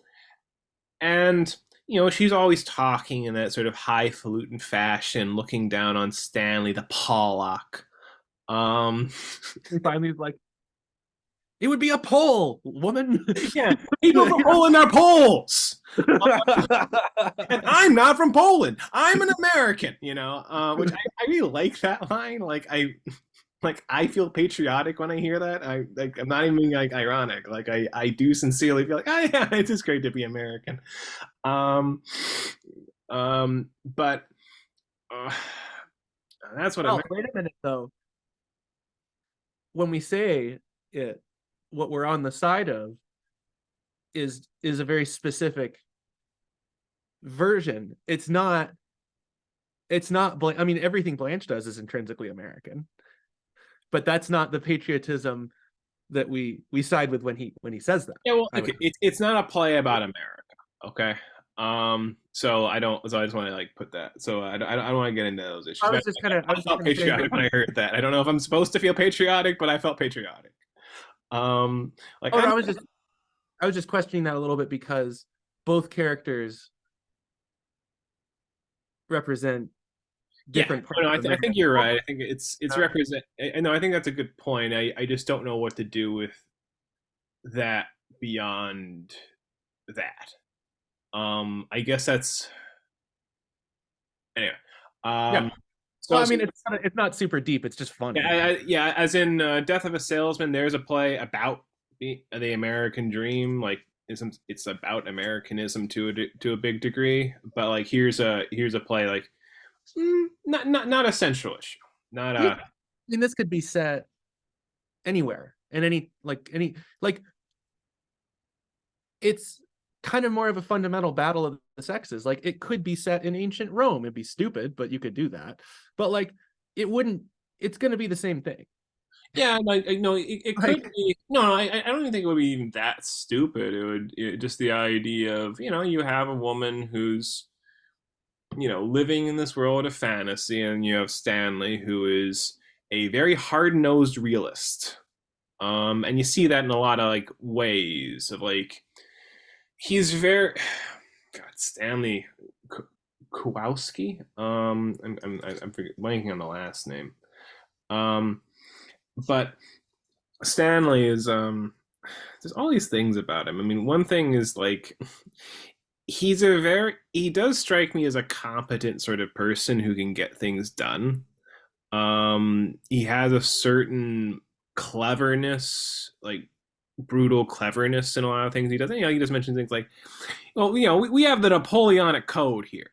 A: And she's always talking in that sort of highfalutin fashion, looking down on Stanley the Pollock. Um,
B: And finally, like, it would be a pole, woman.
A: yeah, people from Poland are Poles. And I'm not from Poland. I'm an American, which I really like that line. Like I feel patriotic when I hear that. I'm not even being like ironic. Like I do sincerely feel like, oh yeah, it's just great to be American. Um, but uh, that's what
B: Well,
A: America.
B: wait a minute though. When we say it, what we're on the side of is a very specific version. It's not I mean, everything Blanche does is intrinsically American, but that's not the patriotism that we side with when he says that.
A: Yeah, well,
B: I
A: okay,
B: would.
A: it's not a play about America, okay? So I don't. So I just want to like put that. So I don't want to get into those issues. But
B: I
A: I
B: was just
A: felt
B: gonna say that.
A: patriotic when I heard that. I don't know if I'm supposed to feel patriotic, but I felt patriotic. Like
B: Oh, no,
A: I'm.
B: I was just questioning that a little bit because both characters represent
A: Yeah,
B: different parts
A: no,
B: of
A: I
B: America.
A: think you're right. I think it's
B: Uh,
A: represent. I know. I think that's a good point. I just don't know what to do with that beyond that. I guess that's anyway.
B: yeah.
A: Um,
B: Well,
A: so,
B: I
A: so
B: mean, it's not super deep. It's just
A: yeah,
B: funny.
A: yeah. As in Death of a Salesman, there's a play about the American dream. Like, it's about Americanism to a big degree. But like, here's a play like not a central issue. Not
B: Yeah.
A: a
B: I mean, this could be set anywhere and any like it's kind of more of a fundamental battle of the sexes. Like it could be set in ancient Rome. It'd be stupid, but you could do that. But like it wouldn't. It's going to be the same thing.
A: yeah. Like no, it could
B: Like
A: be no. I don't even think it would be even that stupid. Just the idea of you have a woman who's living in this world of fantasy, and you have Stanley, who is a very hard-nosed realist. And you see that in a lot of like ways of like he's very God Stanley Kowalski. I'm blanking on the last name. Um, but Stanley is there's all these things about him. I mean, one thing is like he does strike me as a competent sort of person who can get things done. He has a certain cleverness, like brutal cleverness in a lot of things he does. He just mentions things like, well, we have the Napoleonic Code here.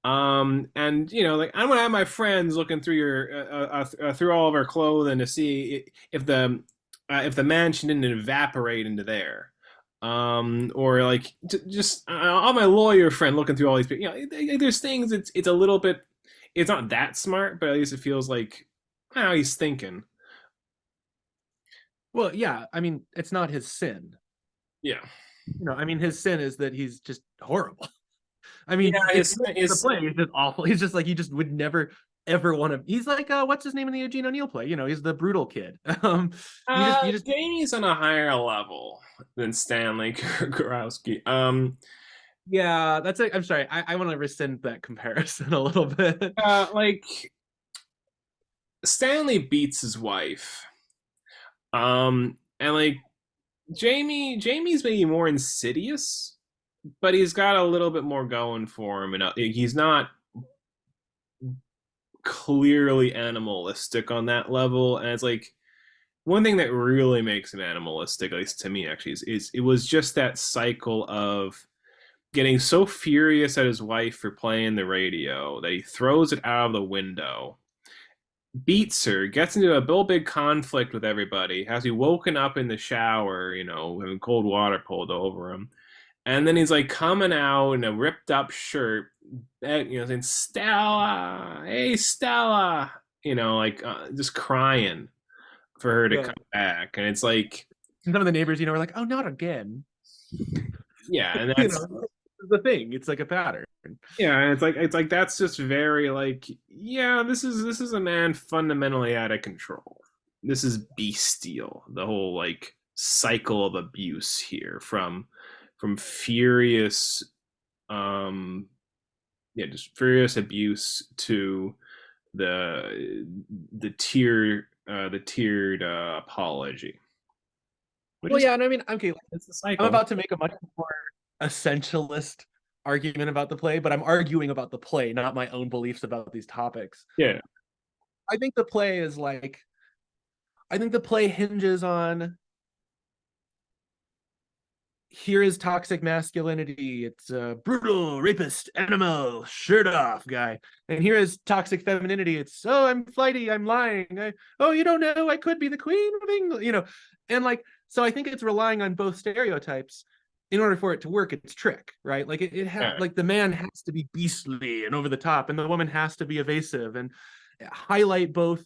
A: And like I'm gonna have my friends looking through your through all of our clothing to see if the mansion didn't evaporate into there. Or like just all my lawyer friend looking through all these people. There's things. It's a little bit. It's not that smart, but at least it feels like how he's thinking.
B: Well, yeah, I mean, it's not his sin.
A: Yeah.
B: I mean, his sin is that he's just horrible. I
A: Yeah,
B: mean, if
A: his
B: you look at the
A: his
B: play, he's just awful. He's just like he just would never ever want to. He's like, what's his name in the Eugene O'Neill play? He's the brutal kid. You just
A: Jamie's on a higher level than Stanley Kurowski.
B: yeah. That's it. I'm sorry. I want to rescind that comparison a little bit.
A: Like Stanley beats his wife. And like Jamie's maybe more insidious, but he's got a little bit more going for him, and he's not clearly animalistic on that level. And it's like one thing that really makes him animalistic, at least to me, actually, is it was just that cycle of getting so furious at his wife for playing the radio that he throws it out of the window, beats her, gets into a real big conflict with everybody, has he woken up in the shower, having cold water pulled over him. And then he's like coming out in a ripped up shirt, saying, Stella, hey, Stella, like just crying for her to
B: Yeah.
A: come back. And it's like,
B: And some of the neighbors, were like, "Oh, not again."
A: yeah, and
B: you
A: that's
B: know, the thing. It's like a pattern.
A: Yeah, and it's like that's just very like yeah, this is a man fundamentally out of control. This is bestial. The whole like cycle of abuse here from furious just furious abuse to the tiered apology. Which
B: Well,
A: is
B: yeah, and I mean, okay,
A: it's the
B: I'm
A: cycle.
B: about to make a much more essentialist argument about the play, but I'm arguing about the play, not my own beliefs about these topics.
A: Yeah.
B: I think the play is like, I think the play hinges on here is toxic masculinity. It's a brutal, rapist, animal, shirt off guy. And here is toxic femininity. It's, oh, I'm flighty, I'm lying. Oh, you don't know, I could be the queen of England. And like, so I think it's relying on both stereotypes in order for it to work its trick, right? Like
A: Yeah.
B: like the man has to be beastly and over the top, and the woman has to be evasive and highlight both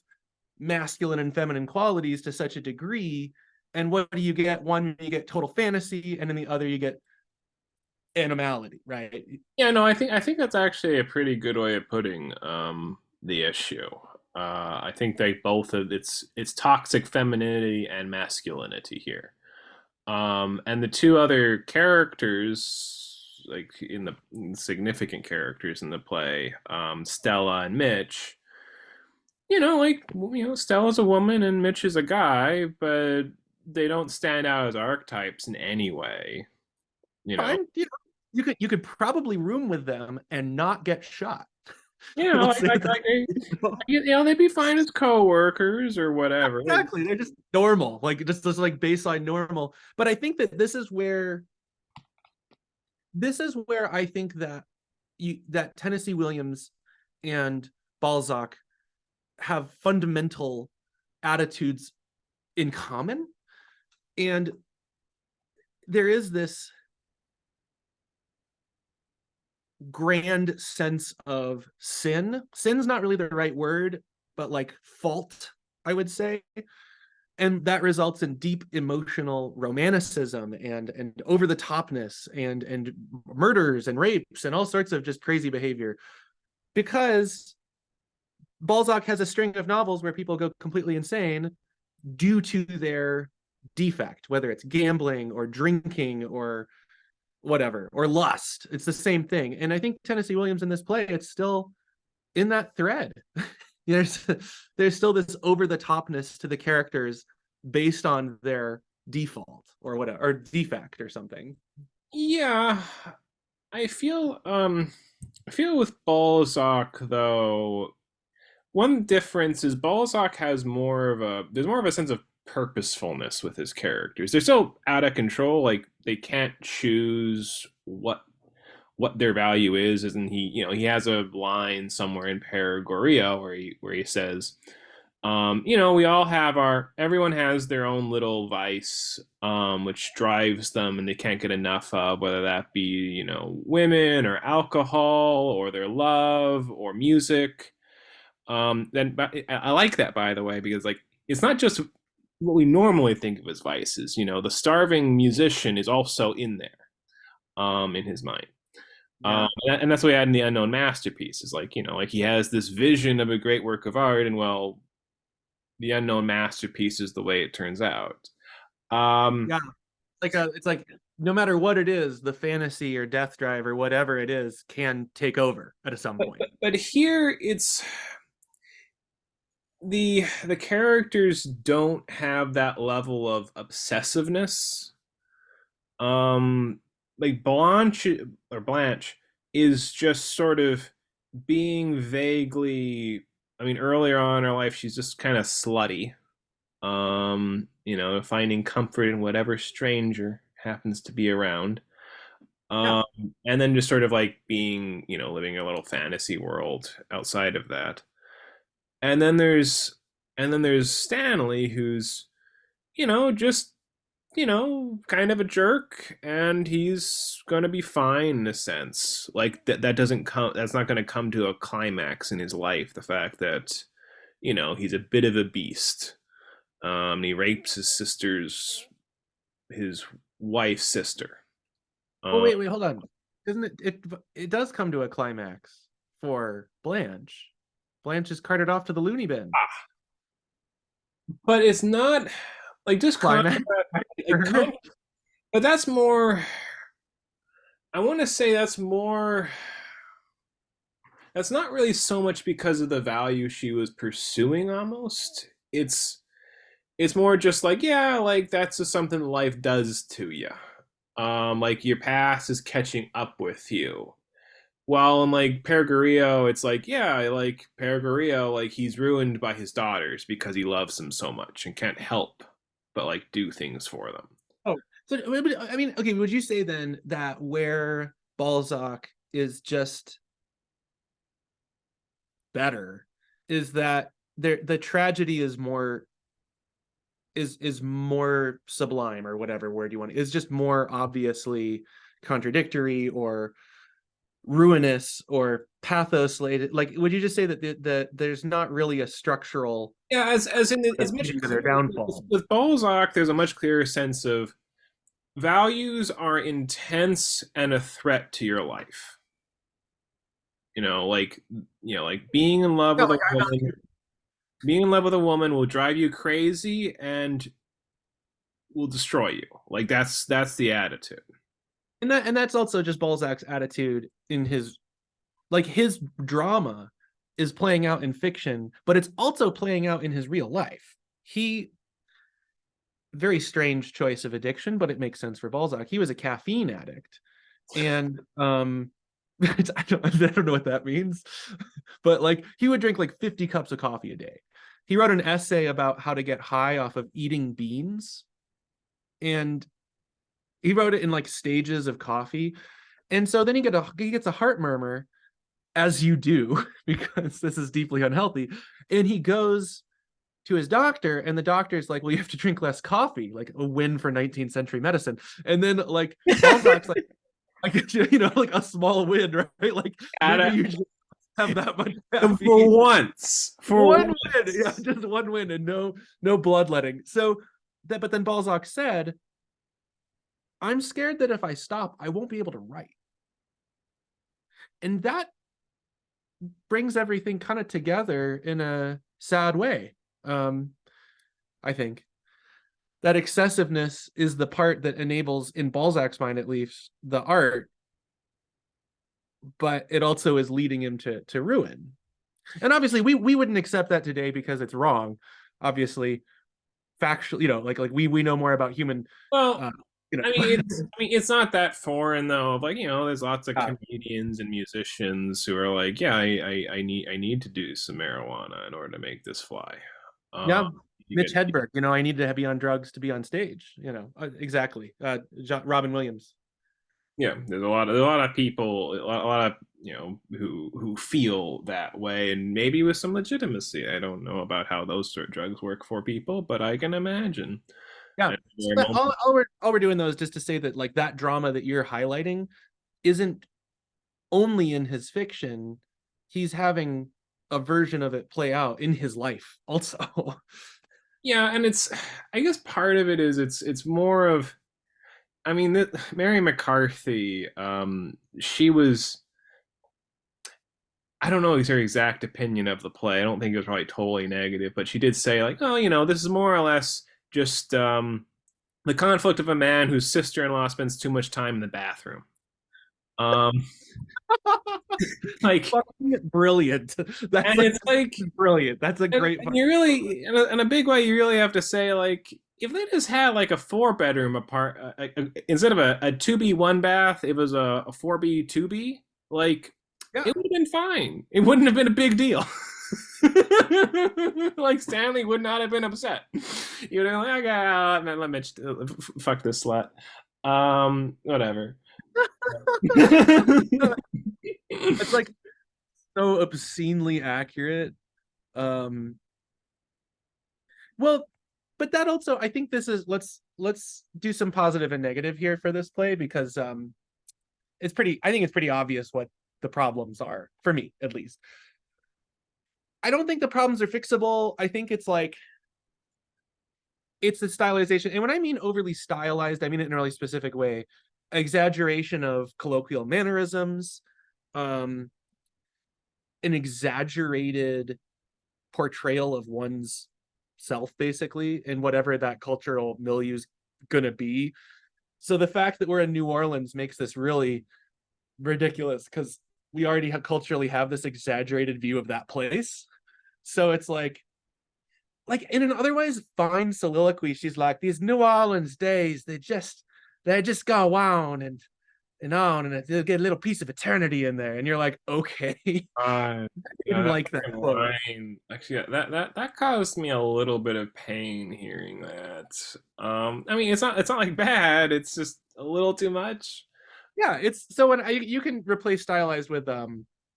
B: masculine and feminine qualities to such a degree. And what do you get? One, you get total fantasy, and in the other, you get animality, right?
A: Yeah, no, I think that's actually a pretty good way of putting the issue. I think they both of it's toxic femininity and masculinity here. And the two other characters, like in the significant characters in the play, Stella and Mitch, Stella's a woman and Mitch is a guy, but they don't stand out as archetypes in any way. You know,
B: Fine, you could probably room with them and not get shot. We'll
A: like
B: say
A: like,
B: that.
A: like they'd be fine as co-workers or whatever.
B: Exactly, they're just normal, like just like baseline normal. But I think that this is where I think that that Tennessee Williams and Balzac have fundamental attitudes in common, and there is this grand sense of sin. Sin's not really the right word, but like fault, I would say. And that results in deep emotional romanticism and over the topness and murders and rapes and all sorts of just crazy behavior, because Balzac has a string of novels where people go completely insane due to their defect, whether it's gambling or drinking or whatever, or lust. It's the same thing. And I think Tennessee Williams in this play, it's still in that thread. there's there's still this over the topness to the characters based on their default or whatever, or defect or something.
A: Yeah, I feel with Balzac though, one difference is Balzac has more of a there's more of a sense of purposefulness with his characters. They're still out of control, like they can't choose what their value is, and he has a line somewhere in Peregoria where he says, we all have everyone has their own little vice, which drives them and they can't get enough of, whether that be, women or alcohol or their love or music. Then I like that, by the way, because like it's not just what we normally think of as vices. The starving musician is also in there, in his mind.
B: Yeah.
A: And that's what we had in the unknown masterpiece. Is like like he has this vision of a great work of art, and well, the unknown masterpiece is the way it turns out. Um,
B: Yeah. It's like no matter what it is, the fantasy or death drive or whatever it is can take over at some
A: but,
B: point.
A: but here it's the characters don't have that level of obsessiveness. Like Blanche is just sort of being vaguely. I mean, earlier on in her life, she's just kind of slutty. Finding comfort in whatever stranger happens to be around.
B: Yeah.
A: Um, and then just sort of like being, living a little fantasy world outside of that. And then there's Stanley, who's, just, kind of a jerk, and he's gonna be fine in a sense. Like that's not gonna come to a climax in his life, the fact that, he's a bit of a beast. And he rapes his wife's sister.
B: Oh
A: Um,
B: wait, hold on. Isn't it does come to a climax for Blanche. Blanche is carted off to the loony bin.
A: but it's not like just
B: Climax for
A: like,
B: her.
A: but that's more. I want to say that's more. That's not really so much because of the value she was pursuing. Almost, it's more just like, yeah, like that's just something life does to you. Like your past is catching up with you. While in like Peregorio, it's like, yeah, like Peregorio, like he's ruined by his daughters because he loves them so much and can't help but like do things for them.
B: Oh, so I mean, okay, would you say then that where Balzac is just better is that the tragedy is more sublime or whatever word you want, is just more obviously contradictory or ruinous or pathos laden. Like, would you just say that there's not really a structural
A: Yeah, as in
B: that's
A: it's much
B: leading to their
A: clearer
B: downfall?
A: with Balzac. There's a much clearer sense of values are intense and a threat to your life. Like like being in love
B: Yeah,
A: with
B: like
A: a woman. Being in love with a woman will drive you crazy and will destroy you. Like that's the attitude.
B: and that's also just Balzac's attitude in his drama is playing out in fiction, but it's also playing out in his real life. He Very strange choice of addiction, but it makes sense for Balzac. He was a caffeine addict, and I don't know what that means, but like he would drink like 50 cups of coffee a day. He wrote an essay about how to get high off of eating beans, and he wrote it in like stages of coffee. And so then he gets a heart murmur, as you do, because this is deeply unhealthy. And he goes to his doctor, and the doctor's like, well, you have to drink less coffee, like a win for 19th century medicine. And then like Balzac's like, I get like a small win, right? Like maybe
A: Gotta,
B: you should have that much
A: for
B: caffeine.
A: once, for
B: One win, yeah,
A: once.
B: just one win, and no bloodletting. So that, but then Balzac said, I'm scared that if I stop, I won't be able to write. And that brings everything kind of together in a sad way. Um, I think that excessiveness is the part that enables, in Balzac's mind at least, the art, but it also is leading him to ruin. And obviously, we wouldn't accept that today because it's wrong. Obviously, factual, like we know more about human
A: Well,
B: uh, you
A: I
B: know.
A: mean, it's not that foreign though. Like, there's lots of
B: Yeah,
A: comedians and musicians who are like, yeah, I need to do some marijuana in order to make this fly. Um,
B: yeah.
A: you
B: Mitch
A: get
B: Hedberg, I need to be on drugs to be on stage. Exactly. Robin Williams.
A: Yeah, there's a lot of people, a lot of who feel that way, and maybe with some legitimacy. I don't know about how those sort of drugs work for people, but I can imagine.
B: Yeah.
A: And
B: So
A: there are
B: that
A: moments.
B: all we're doing though is just to say that like that drama that you're highlighting isn't only in his fiction. He's having a version of it play out in his life also.
A: Yeah, and I guess part of it is it's more of, I mean, Mary McCarthy, she was, I don't know her exact opinion of the play. I don't think it was probably totally negative, but she did say like, oh, this is more or less just the conflict of a man whose sister-in-law spends too much time in the bathroom. Um, like,
B: Fucking brilliant. That's
A: and it's like,
B: brilliant. That's a great
A: and you really, in a big way, you really have to say like, if they just had like a 4 bedroom apart, instead of a 2B 1 bath, it was a 4B 2B, like,
B: yeah.
A: it would have been fine. It wouldn't have been a big deal. Like Stanley would not have been upset. You'd have like, let me fuck this slut. Whatever.
B: It's like so obscenely accurate. Um well, but that also I think this is let's do some positive and negative here for this play because I think it's pretty obvious what the problems are for me at least. I don't think the problems are fixable. I think it's like it's the stylization. And when I mean overly stylized, I mean it in a really specific way. Exaggeration of colloquial mannerisms, um, an exaggerated portrayal of one's self, basically, in whatever that cultural milieu's gonna be. So the fact that we're in New Orleans makes this really ridiculous because we already culturally have this exaggerated view of that place. So it's like in an otherwise fine soliloquy, she's like, these New Orleans days, they just go on and on, and they get a little piece of eternity in there. And you're like, okay. I
A: Yeah,
B: didn't
A: that
B: like that
A: fucking
B: quote.
A: line. Actually, yeah, that caused me a little bit of pain hearing that. I mean, it's not like bad. It's just a little too much.
B: Yeah, it's so when you can replace stylized with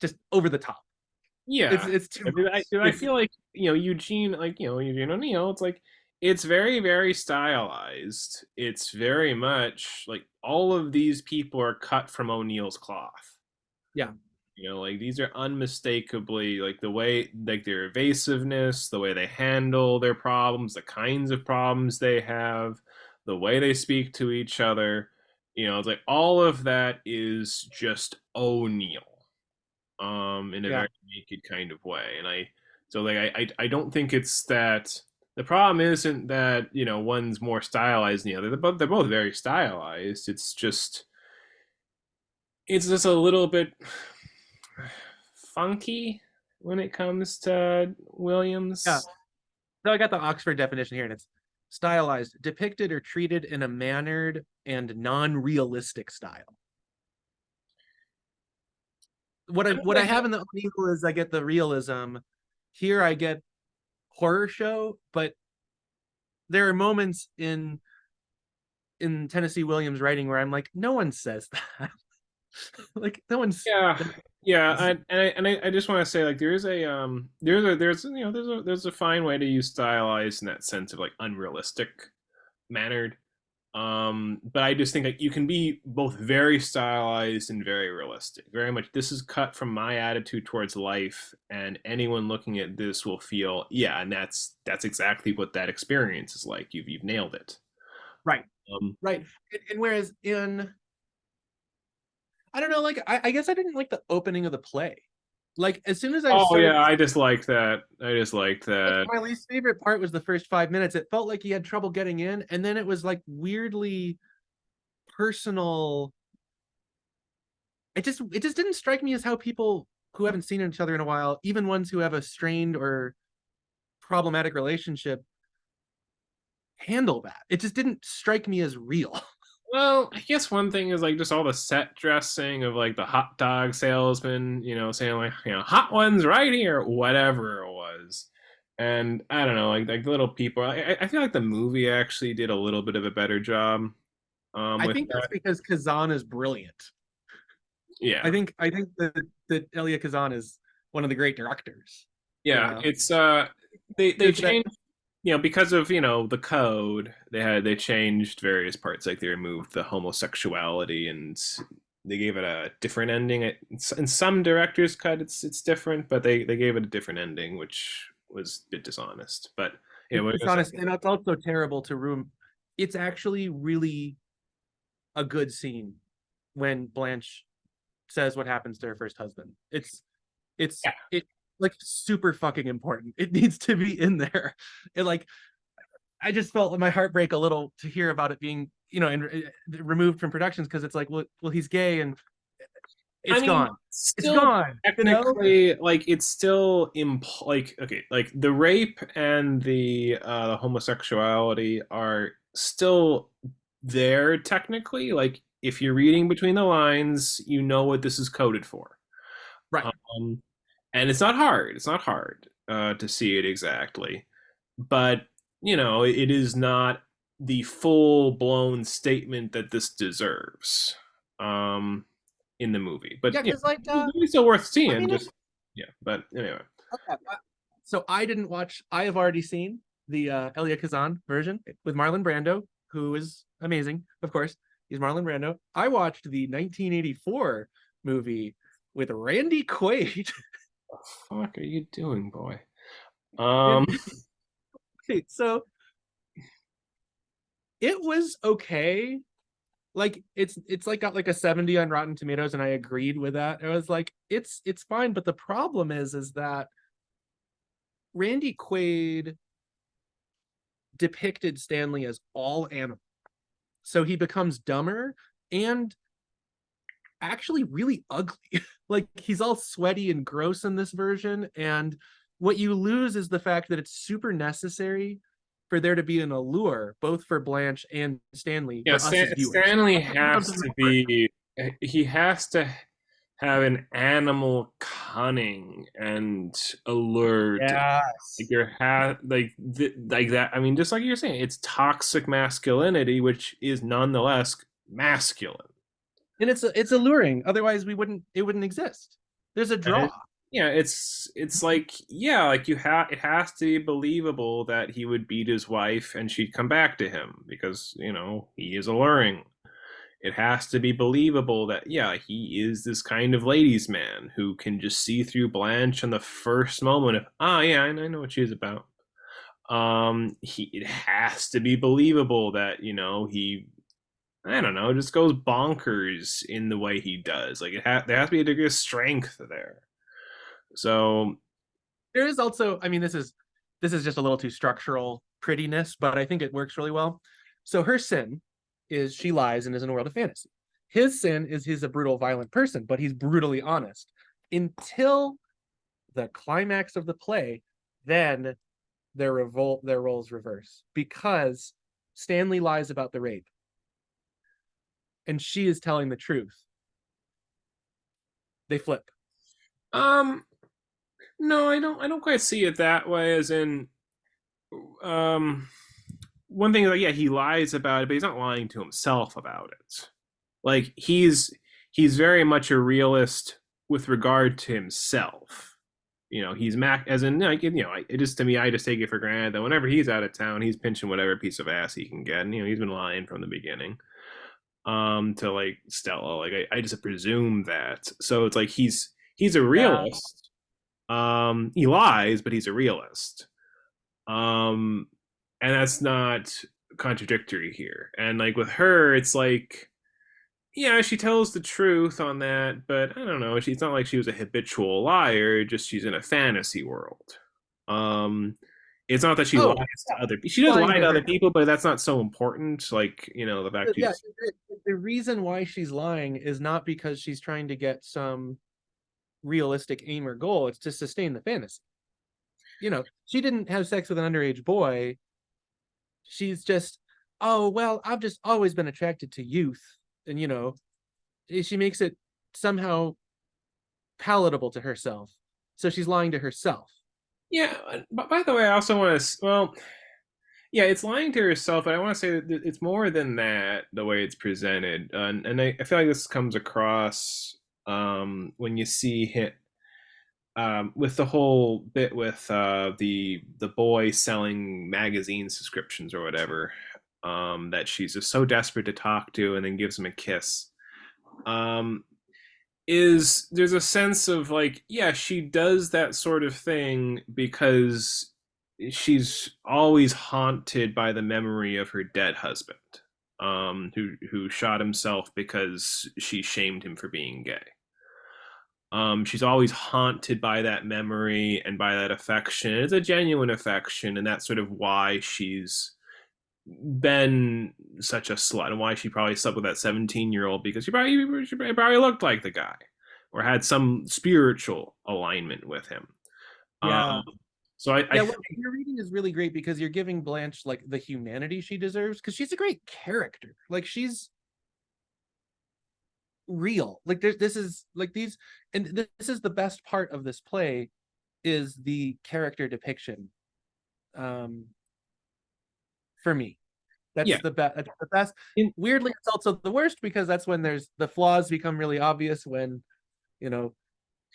B: just over the top.
A: Yeah.
B: It's too much.
A: I feel like, Eugene, like, Eugene O'Neill, it's like, it's very, very stylized. It's very much like all of these people are cut from O'Neill's cloth.
B: Yeah,
A: Like these are unmistakably like the way, like their evasiveness, the way they handle their problems, the kinds of problems they have, the way they speak to each other. It's like all of that is just O'Neill in a
B: yeah,
A: very naked kind of way. And I don't think it's that the problem isn't that, one's more stylized than the other. They're both very stylized. It's just a little bit funky when it comes to
B: yeah.
A: Williams.
B: So I got the Oxford definition here, and it's stylized, depicted or treated in a mannered and non-realistic style. What I have in the O'Neill is I get the realism. Here I get horror show, but there are moments in Tennessee Williams writing where I'm like, no one says that. Like no one's
A: Yeah, yeah, I just want to say like there's a fine way to use stylized in that sense of like unrealistic mannered. But I just think like you can be both very stylized and very realistic. Very much, this is cut from my attitude towards life, and anyone looking at this will feel, yeah, and that's exactly what that experience is like. You've nailed it.
B: right,
A: Um,
B: right. And whereas in I don't know, like I guess I didn't like the opening of the play. Like as soon as I
A: oh
B: started,
A: yeah, I just like that. I just like
B: like
A: that.
B: my least favorite part was the first 5 minutes. It felt like he had trouble getting in, and then it was like weirdly personal. It just didn't strike me as how people who haven't seen each other in a while, even ones who have a strained or problematic relationship, handle that. It just didn't strike me as real.
A: Well, I guess one thing is like just all the set dressing of like the hot dog salesman, saying like, hot ones right here, whatever it was. And I don't know, like little people. I feel like the movie actually did a little bit of a better job
B: I
A: with
B: think that's
A: that.
B: because Kazan is brilliant.
A: Yeah.
B: I think that Elia Kazan is one of the great directors. You
A: Yeah,
B: know,
A: it's they
B: there's that.
A: changed, because of, the code, they changed various parts, like they removed the homosexuality and they gave it a different ending. In some director's cut it's different, but they gave it a different ending, which was a bit dishonest. But yeah, what are you
B: It's
A: gonna
B: honest,
A: say?
B: and it's also terrible to ruin. It's actually really a good scene when Blanche says what happens to her first husband.
A: Yeah.
B: It like super fucking important. It needs to be in there. It like I just felt my heart break a little to hear about it being and removed from productions because it's like well he's gay and
A: I
B: it's
A: mean,
B: gone. It's
A: still
B: gone. You know.
A: technically, like it's still like, okay, like the rape and the homosexuality are still there technically. Like if you're reading between the lines, you know what this is coded for.
B: Right.
A: Um, and it's not hard. It's not hard to see it exactly, but it is not the full blown statement that this deserves. Um, in the movie. But
B: Yeah, because like
A: the movie's still worth
B: I
A: seeing.
B: mean
A: Just yeah, but anyway.
B: okay, so I didn't watch. I have already seen the Elia Kazan version with Marlon Brando, who is amazing. Of course, he's Marlon Brando. I watched the 1984 movie with Randy Quaid.
A: What the fuck are you doing, boy?
B: And
A: Um,
B: so it was okay. Like it's like got like a 70 on Rotten Tomatoes, and I agreed with that. It was like it's fine, but the problem is that Randy Quaid depicted Stanley as all animal. So he becomes dumber and actually really ugly. Like he's all sweaty and gross in this version. And what you lose is the fact that it's super necessary for there to be an allure, both for Blanche and Stanley,
A: yeah,
B: for us as viewers.
A: Stanley
B: It becomes
A: has to be. He has to have an animal cunning and allure to him. Like
B: yes.
A: there has like that. I mean, just like you're saying, it's toxic masculinity, which is nonetheless masculine.
B: And it's alluring. Otherwise, we wouldn't it wouldn't exist. There's a
A: And
B: draw.
A: yeah, it's like, yeah, like it has to be believable that he would beat his wife and she'd come back to him because he is alluring. It has to be believable that, yeah, he is this kind of ladies' man who can just see through Blanche in the first moment of, yeah, I know what she's about. It has to be believable that he, I don't know, just goes bonkers in the way he does. Like there has to be a degree of strength there. So
B: There is also, I mean, this is just a little too structural prettiness, but I think it works really well. So her sin is she lies and is in a world of fantasy. His sin is he's a brutal, violent person, but he's brutally honest until the climax of the play. Then their roles reverse because Stanley lies about the rape and she is telling the truth. They flip.
A: um no, I don't quite see it that way, as in, um one thing is, like, yeah, he lies about it, but he's not lying to himself about it. Like he's very much a realist with regard to himself. He's Mac, as in, like, it just, to me, I just take it for granted that whenever he's out of town, he's pinching whatever piece of ass he can get, and he's been lying from the beginning. To like Stella, like I just presume that. So it's like he's a
B: Yeah.
A: realist. He lies, but he's a realist. Um, and that's not contradictory here. And like with her, it's like, yeah, she tells the truth on that, but I don't know. She's not like she was a habitual liar. Just she's in a fantasy world. Um, it's not that she lies
B: Oh,
A: to other. She does
B: lying
A: lie
B: to
A: to
B: her.
A: other people, but that's not so important. Like, the fact
B: Yeah,
A: she's.
B: the reason why she's lying is not because she's trying to get some realistic aim or goal. It's to sustain the fantasy. She didn't have sex with an underage boy. She's just oh well, I've just always been attracted to youth, and she makes it somehow palatable to herself. So she's lying to herself.
A: Yeah, but by the way, I also want to. Well, yeah, it's lying to herself, but I want to say that it's more than that. The way it's presented, and I feel like this comes across when you see him with the whole bit with the boy selling magazine subscriptions or whatever. That she's just so desperate to talk to, and then gives him a kiss. Um, is there's a sense of like, yeah, she does that sort of thing because she's always haunted by the memory of her dead husband, who shot himself because she shamed him for being gay. She's always haunted by that memory and by that affection. It's a genuine affection, and that's sort of why she's been such a slut and why she probably slept with that 17-year-old, because she probably looked like the guy or had some spiritual alignment with him. Um,
B: Yeah.
A: so I
B: Yeah, what you're reading is really great because you're giving Blanche like the humanity she deserves because she's a great character. Like she's real. Like this is like these, and this is the best part of this play is the character depiction. Um, for me,
A: yeah,
B: that's the best. The best.
A: in,
B: Weirdly, it's also the worst because that's when there's the flaws become really obvious when you know,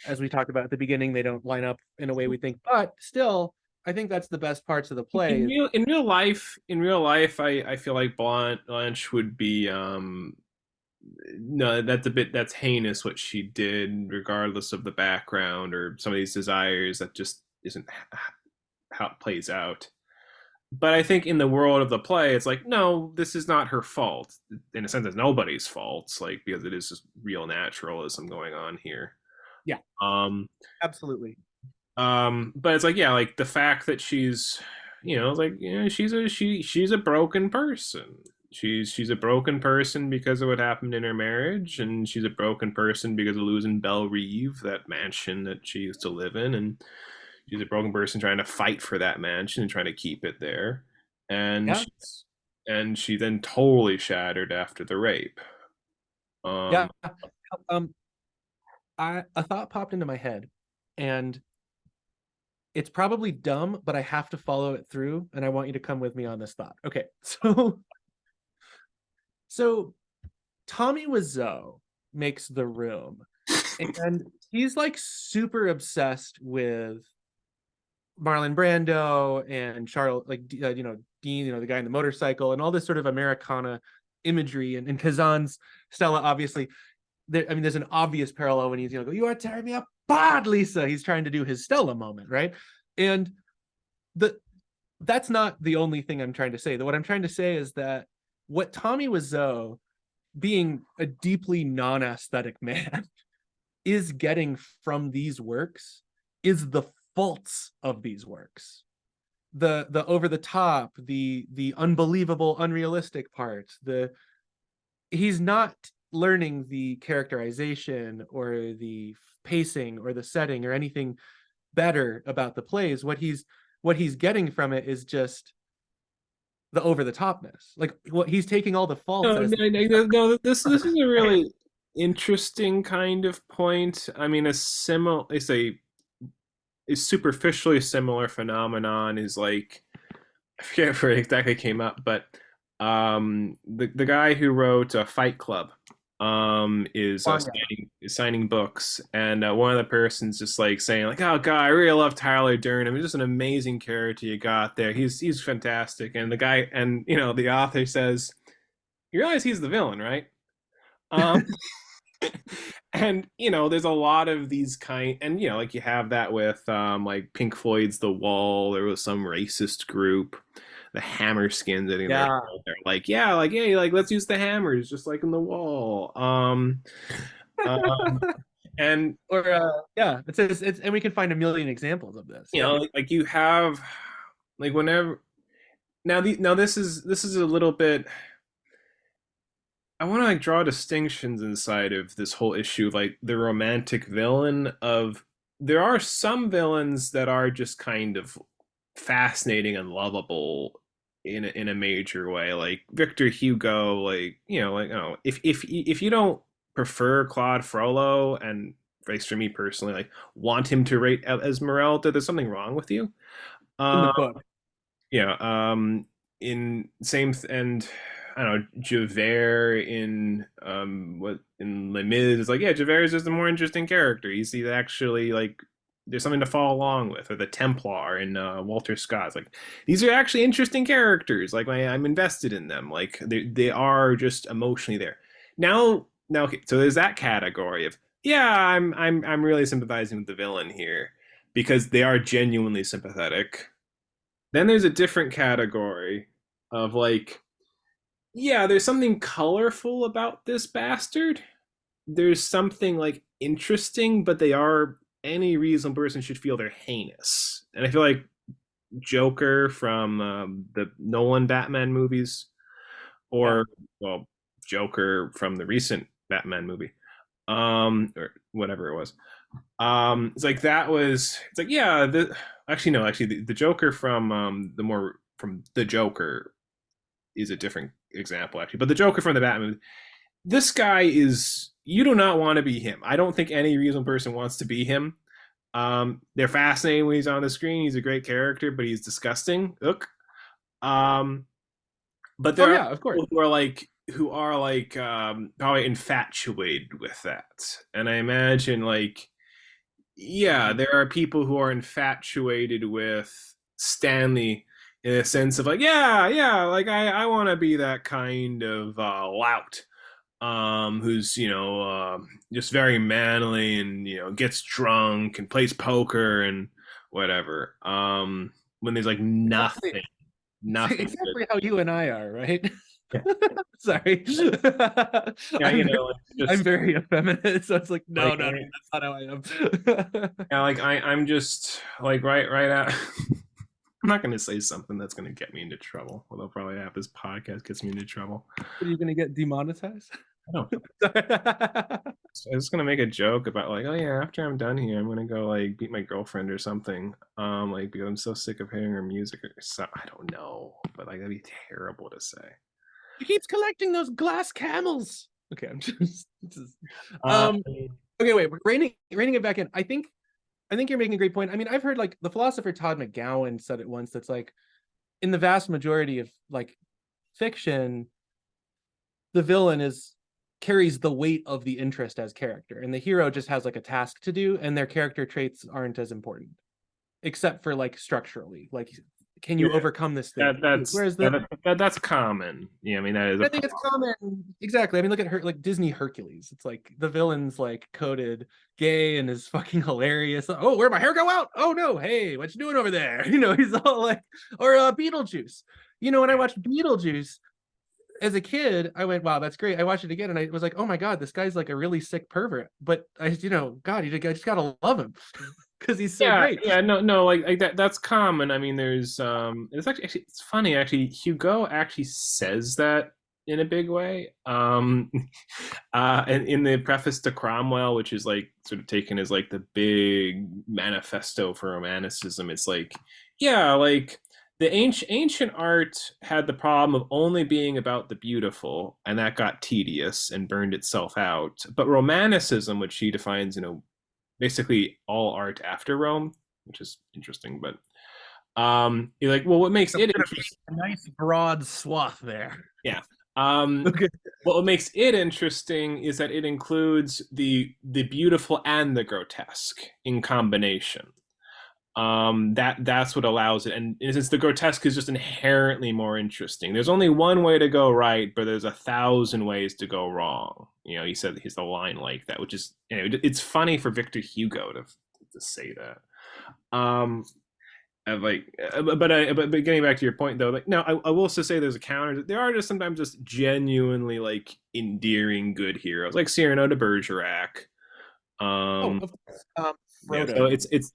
B: as we talked about at the beginning, they don't line up in a way we think. But still, I think that's the best parts of the play.
A: in real life, I feel like Blanche would be no, that's a bit that's heinous what she did, regardless of the background or some of these desires. That just isn't how it plays out. But I think in the world of the play, it's like, no, this is not her fault. In a sense, it's nobody's fault, like because it is just real naturalism going on here.
B: Yeah,
A: Um,
B: absolutely.
A: but it's like, yeah, like the fact that she's, like, she's a broken person. She's a broken person because of what happened in her marriage, and she's a broken person because of losing Belle Reve, that mansion that she used to live in, and she's a broken person trying to fight for that mansion and trying to keep it there. And
B: Yeah,
A: she then totally shattered after the rape. Um,
B: yeah. Um, I a thought popped into my head, and it's probably dumb, but I have to follow it through, and I want you to come with me on this thought. Okay, so Tommy Wiseau makes The Room, and he's like super obsessed with Marlon Brando and Charles, like Dean, the guy in the motorcycle, and all this sort of Americana imagery, and Kazan's Stella, obviously. I mean, there's an obvious parallel when he's you are tearing me apart, Lisa. He's trying to do his Stella moment, right? And the that's not the only thing I'm trying to say. What I'm trying to say is that what Tommy Wiseau, being a deeply non-aesthetic man, is getting from these works is the faults of these works, the over the top, the unbelievable, unrealistic parts. He's not learning the characterization or the pacing or the setting or anything better about the plays. What he's getting from it is just the over the topness. Like what he's taking all the faults
A: no,
B: as
A: no, no, no, this is a really interesting kind of point. I mean, a superficially similar phenomenon is like, I forget where it exactly came up, but the guy who wrote Fight Club is signing books, and one of the persons just like saying like, "Oh God, I really love Tyler Durden. He's just an amazing character you got there. He's fantastic." And the guy, and the author says, "You realize he's the villain, right?" Um, and there's a lot of these and like you have that with like Pink Floyd's The Wall. There was some racist group, the Hammerskins. I think they're
B: Yeah.
A: they're like, yeah, like, hey, like, let's use the hammers just like in The Wall. Um and
B: Or yeah, it's and we can find a million examples of this. Yeah.
A: like you have like whenever now this is a little bit. I want to like draw distinctions inside of this whole issue, like the romantic villain of. There are some villains that are just kind of fascinating and lovable, in a major way. Like Victor Hugo, like like if you don't prefer Claude Frollo and race for me personally, like want him to rate Esmeralda, there's something wrong with you.
B: In the
A: Um,
B: book.
A: yeah. In same and I don't know Javert in what in Les Mis is like yeah Javert is just a more interesting character. He's actually like there's something to follow along with, or the Templar in Walter Scott's like these are actually interesting characters. Like I'm invested in them. Like they are just emotionally there. Now okay, so there's that category of yeah I'm really sympathizing with the villain here because they are genuinely sympathetic. Then there's a different category of like, yeah, there's something colorful about this bastard. There's something like interesting, but they are any reasonable person should feel they're heinous. And I feel like Joker from the Nolan Batman movies,
B: Yeah.
A: or well, Joker from the recent Batman movie, or whatever it was. It's like that was. It's like yeah. Actually no. Actually, the Joker from the Joker is a different example actually. But the Joker from the Batman, this guy is. You do not want to be him. I don't think any reasonable person wants to be him. They're fascinating when he's on the screen. He's a great character, but he's disgusting. Look. Um, but
B: Oh
A: there are
B: yeah, of course.
A: people who are like probably infatuated with that, and I imagine like yeah, there are people who are infatuated with Stanley in a sense of like, yeah, like I want to be that kind of lout, who's just very manly and gets drunk and plays poker and whatever. When there's like
B: Exactly.
A: nothing good.
B: Exactly how you and I are, right?
A: Yeah,
B: Sorry.
A: yeah,
B: I'm very,
A: like
B: I'm
A: just
B: very effeminate, so it's like, no,
A: like
B: no, no, that's not how I am.
A: yeah, like I'm just like right at. I'm not going to say something that's going to get me into trouble. Although probably half this podcast gets me into trouble.
B: Are you gonna get demonetized?
A: I don't. I was gonna make a joke about like, oh yeah, after I'm done here, I'm gonna go like beat my girlfriend or something. Like because I'm so sick of hearing her music or so. I don't know, but like that'd be terrible to say.
B: He keeps collecting those glass camels. Okay, I'm just
A: Uh,
B: okay, wait, reining it back in. I think you're making a great point. I mean, I've heard like the philosopher Todd McGowan said it once that's like in the vast majority of like fiction, the villain is carries the weight of the interest as character, and the hero just has like a task to do, and their character traits aren't as important, except for like structurally, like can
A: yeah,
B: you overcome this thing?
A: that that's
B: Whereas the
A: that, that that's common. Yeah, I mean that is a
B: I think it's common. Exactly. I mean, look at her, like Disney Hercules. It's like the villain's like coded gay and is fucking hilarious. Oh, where'd my hair go out? Oh no, hey, what you doing over there? He's all like, or Beetlejuice. When I watched Beetlejuice as a kid, I went, wow, that's great. I watched it again and I was like, oh my God, this guy's like a really sick pervert. But God, I just gotta love him because he's so
A: yeah,
B: great.
A: yeah, no, like that's common. I mean, there's actually it's funny actually. Hugo actually says that in a big way. And in the preface to Cromwell, which is like sort of taken as like the big manifesto for Romanticism, it's like, yeah, like the ancient art had the problem of only being about the beautiful, and that got tedious and burned itself out. But Romanticism, which he defines, basically all art after Rome, which is interesting. But you're like, well, what makes it interesting?
B: A nice broad swath there.
A: Yeah. Um,
B: Okay.
A: well, what makes it interesting is that it includes the beautiful and the grotesque in combination. That's what allows it, and since the grotesque is just inherently more interesting, there's only one way to go right, but there's 1,000 ways to go wrong. He said he's the line like that, which is it's funny for Victor Hugo to say that. Like, but getting back to your point though, like no, I will also say there's a counter. There are just sometimes just genuinely like endearing good heroes, like Cyrano de Bergerac.
B: Oh,
A: Um,
B: of course.
A: yeah, so
B: Frodo.
A: it's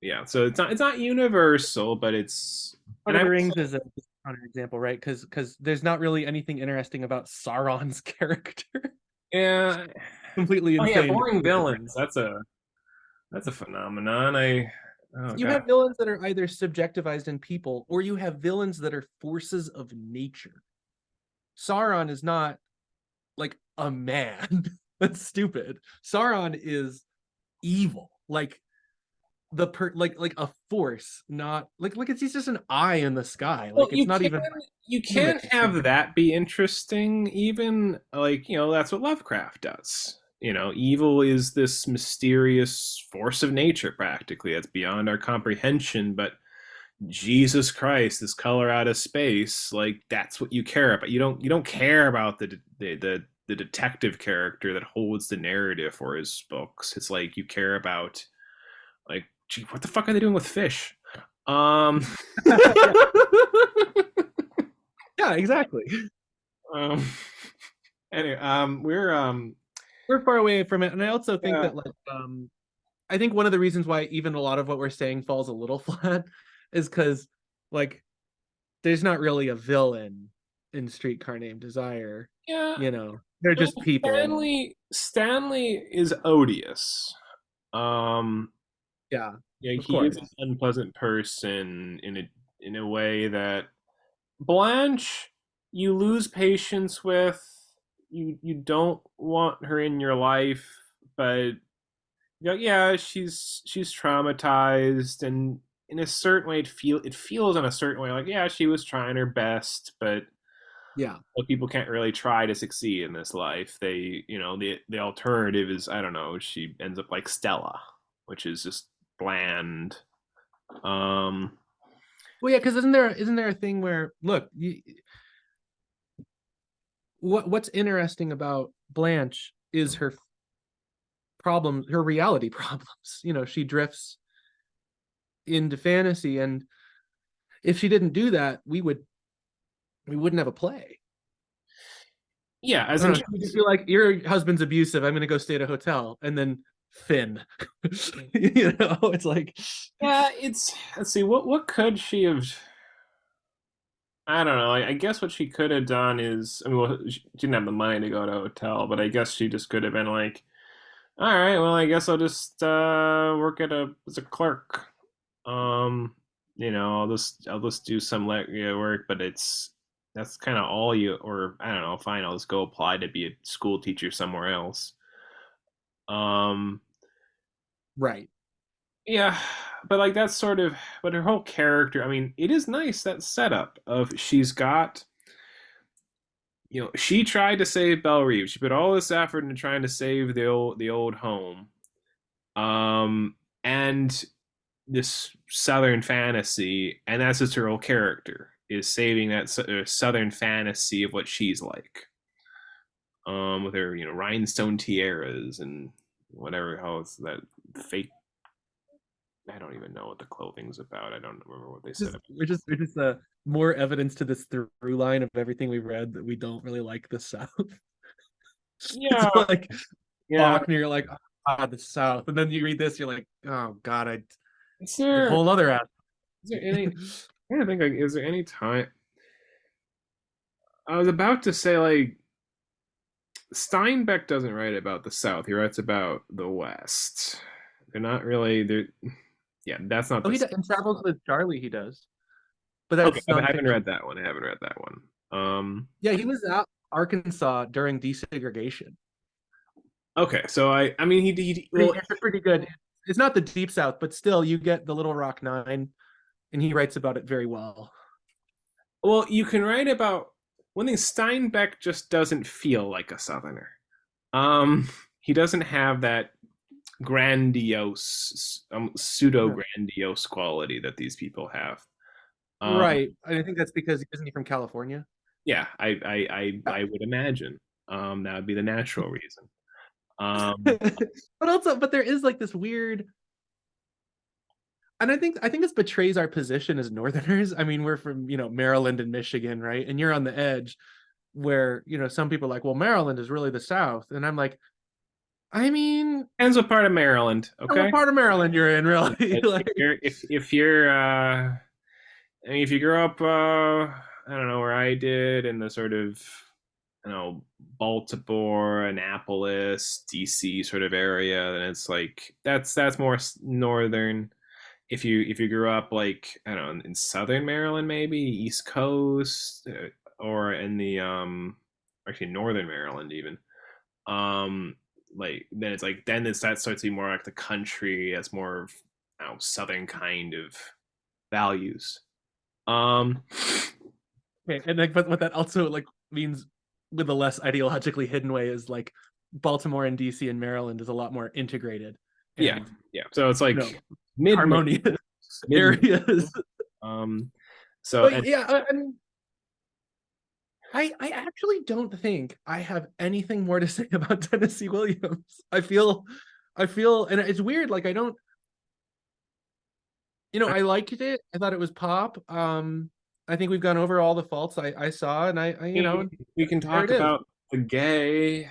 A: yeah, so it's not universal, but it's and
B: Lord of
A: I
B: the Rings is a counter example, right? Because there's not really anything interesting about Sauron's character.
A: yeah,
B: Completely
A: oh yeah,
B: insane.
A: boring villains. That's a phenomenon. Oh
B: You
A: god.
B: have villains that are either subjectivized in people, or you have villains that are forces of nature. Sauron is not like a man. That's stupid. Sauron is evil. Like like a force, not like it's he's just an eye in the sky.
A: Well,
B: Like it's not even
A: you
B: human.
A: can have that be interesting, even like, that's what Lovecraft does. Evil is this mysterious force of nature practically that's beyond our comprehension, but Jesus Christ, this color out of space, like that's what you care about. You don't care about the detective character that holds the narrative for his books. It's like you care about, like, gee, what the fuck are they doing with fish? Um
B: Yeah, yeah, exactly.
A: um anyway,
B: We're far away from it, and I also think
A: yeah,
B: that I think one of the reasons why even a lot of what we're saying falls a little flat is because like there's not really a villain in Streetcar Named Desire.
A: yeah.
B: They're
A: No,
B: just people.
A: Stanley is odious. Um
B: Yeah,
A: yeah,
B: of
A: he is
B: course.
A: an unpleasant person in a way that Blanche, you lose patience with. You don't want her in your life, but yeah, she's traumatized, and in a certain way, it feels in a certain way like, yeah, she was trying her best, but
B: Yeah.
A: people can't really try to succeed in this life. The alternative is, I don't know, she ends up like Stella, which is just bland. Um,
B: Well, yeah, because isn't there a thing where look, what's interesting about Blanche is her problems, her reality problems. She drifts into fantasy, and if she didn't do that, we wouldn't have a play.
A: yeah, as
B: I
A: in
B: don't know. You just feel like your husband's abusive. I'm going to go stay at a hotel, and then Finn. It's like,
A: yeah, it's let's see, what could she have. I don't know. I guess what she could have done is, I mean, well, she didn't have the money to go to a hotel, but I guess she just could have been like, all right, well, I guess I'll just work as a clerk. Um, I'll just do some work, but that's kind of all you, or I don't know. Fine, I'll just go apply to be a school teacher somewhere else. Um,
B: right.
A: yeah, but like that's sort of, but her whole character. I mean, it is nice that setup of she's got. She tried to save Belle Reeve. She put all this effort into trying to save the old home. And this southern fantasy, and that's just her whole character, is saving that southern fantasy of what she's like. With her, rhinestone tiaras and whatever else that fake. I don't even know what the clothing's about. I don't remember what they said
B: Just
A: about.
B: we're just more evidence to this through line of everything we've read that we don't really like the South. It's
A: Yeah,
B: like
A: yeah.
B: Faulkner, you're like, the South, and then you read this, you're like, oh God,
A: Is
B: a
A: there
B: whole other aspect.
A: is there any? I don't think like, is there any time? I was about to say like Steinbeck doesn't write about the South. He writes about the West. They're not really. They're Yeah, that's not
B: Oh, he
A: the.
B: does, in Travels with Charlie, he does, but
A: Okay,
B: that's
A: I haven't
B: nonfiction.
A: read that one. I haven't read that one.
B: Yeah, he was at Arkansas during desegregation.
A: Okay, so I mean well,
B: It's a pretty good. It's not the Deep South, but still, you get the Little Rock Nine, and he writes about it very well.
A: you can write about one thing. Steinbeck just doesn't feel like a Southerner. He doesn't have that grandiose, pseudo
B: Yeah.
A: grandiose quality that these people have. Um,
B: Right. I think that's because isn't he from California?
A: yeah, I would imagine that would be the natural reason. Um,
B: But there is like this weird, and I think this betrays our position as Northerners. I mean, we're from Maryland and Michigan, right? And you're on the edge where some people are like, well, Maryland is really the South, and I'm like, I mean,
A: Depends what part of Maryland, okay?
B: what part of Maryland you're in, really?
A: But
B: Like,
A: if you're I mean, if you grow up I don't know where I did in the sort of, Baltimore, Annapolis, DC sort of area, then it's like that's more northern. if you grew up like I don't know in Southern Maryland, maybe East Coast, or in the actually Northern Maryland even, um like then it's like then it's that starts to be more like the country as more of, I don't know, Southern kind of values. Um
B: Okay, and like, but what that also like means with a less ideologically hidden way is like Baltimore and DC and Maryland is a lot more integrated
A: yeah,
B: and
A: yeah. So it's like mid
B: harmonious
A: mid
B: areas.
A: um so
B: But
A: and
B: yeah, I actually don't think I have anything more to say about Tennessee Williams. I feel, and it's weird. Like I don't, I liked it. I thought it was pop. I think we've gone over all the faults I saw, and
A: we can
B: there
A: talk
B: it is.
A: about the gay.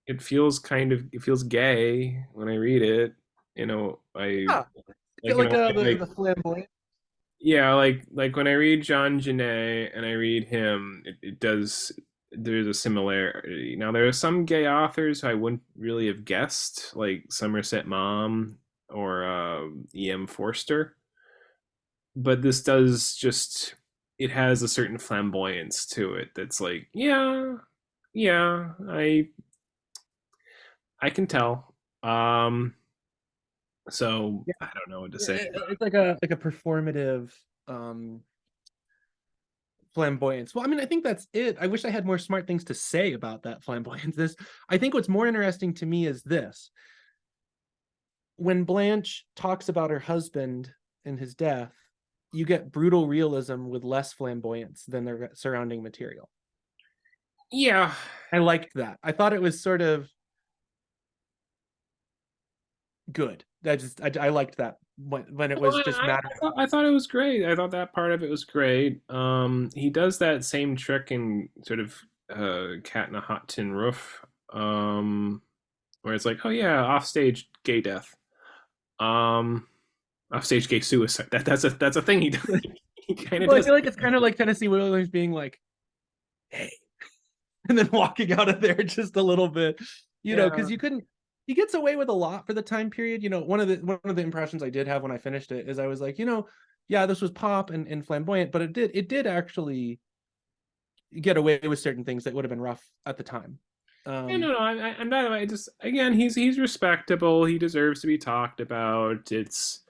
A: It feels gay when I read it. I
B: Yeah,
A: like in a
B: like
A: way
B: the
A: like
B: flamboyant.
A: yeah, like when I read John Genet and I read him, it does there's a similarity. Now there are some gay authors who I wouldn't really have guessed, like Somerset Maugham or E.M. Forster, but this does just it has a certain flamboyance to it that's like, yeah, yeah, I can tell. So
B: Yeah,
A: I don't know what to say.
B: it's like a performative um flamboyance. Well, I mean, I think that's it. I wish I had more smart things to say about that flamboyance. I think what's more interesting to me is this. When Blanche talks about her husband and his death, you get brutal realism with less flamboyance than the surrounding material.
A: Yeah.
B: I liked that. I thought it was sort of good. I liked that when it
A: Well,
B: was just matter.
A: I thought it was great. I thought that part of it was great. He does that same trick in sort of Cat in a Hot Tin Roof, where it's like, oh yeah, offstage gay death, um, offstage gay suicide. That's a thing he does. He kind of
B: Well, I
A: does.
B: feel like it's kind of like Tennessee Williams being like, "Hey," and then walking out of there just a little bit,
A: Yeah.
B: because you couldn't. He gets away with a lot for the time period. One of the impressions I did have when I finished it is I was like, yeah, this was pop and flamboyant, but it did actually get away with certain things that would have been rough at the time.
A: Yeah,
B: Um,
A: no, no. I'm not. I just again, he's respectable. He deserves to be talked about. It's.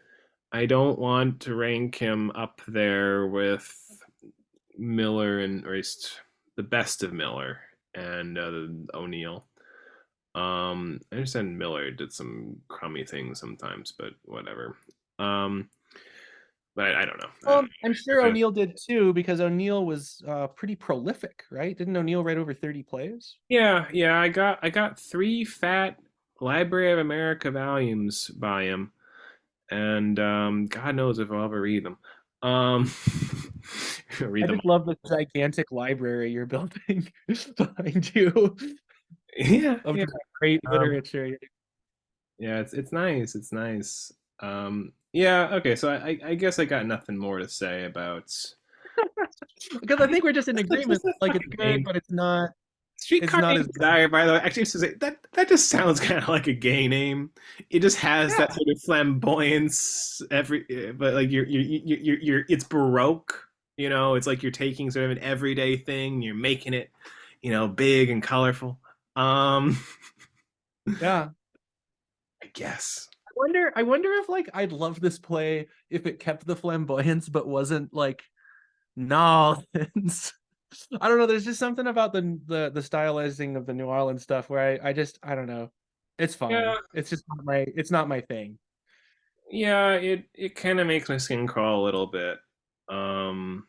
A: I don't want to rank him up there with Miller and or at least the best of Miller and O'Neill. I understand Miller did some crummy things sometimes, but whatever. Um, but I don't know. I don't
B: well, I'm sure
A: know.
B: O'Neill did too because O'Neill was pretty prolific, right? Didn't O'Neill write over 30 plays?
A: Yeah, yeah. I got three fat Library of America volumes by him, and God knows if I'll ever read them. Um, read
B: I
A: them.
B: just love the gigantic library you're building behind you
A: Yeah,
B: of
A: yeah.
B: just great
A: Um,
B: literature.
A: yeah, it's nice. It's nice. Yeah. Okay. So I guess I got nothing more to say about.
B: Because I think we're just in
A: That's
B: agreement.
A: just a
B: Like it's
A: fucking
B: good,
A: name.
B: but it's
A: Streetcar
B: not
A: Named
B: as good.
A: Desire, by the way, actually, to say, that just sounds kind of like a gay name. It just has that
B: Yeah.
A: sort of flamboyance. But like it's baroque. It's like you're taking sort of an everyday thing, you're making it, big and colorful. Um,
B: Yeah.
A: I guess.
B: I wonder if like I'd love this play if it kept the flamboyance but wasn't like Nolans. I don't know. There's just something about the stylizing of the New Orleans stuff where I don't know. It's
A: Yeah,
B: fine. It's not my thing.
A: yeah. It kind of makes my skin crawl a little bit. Um,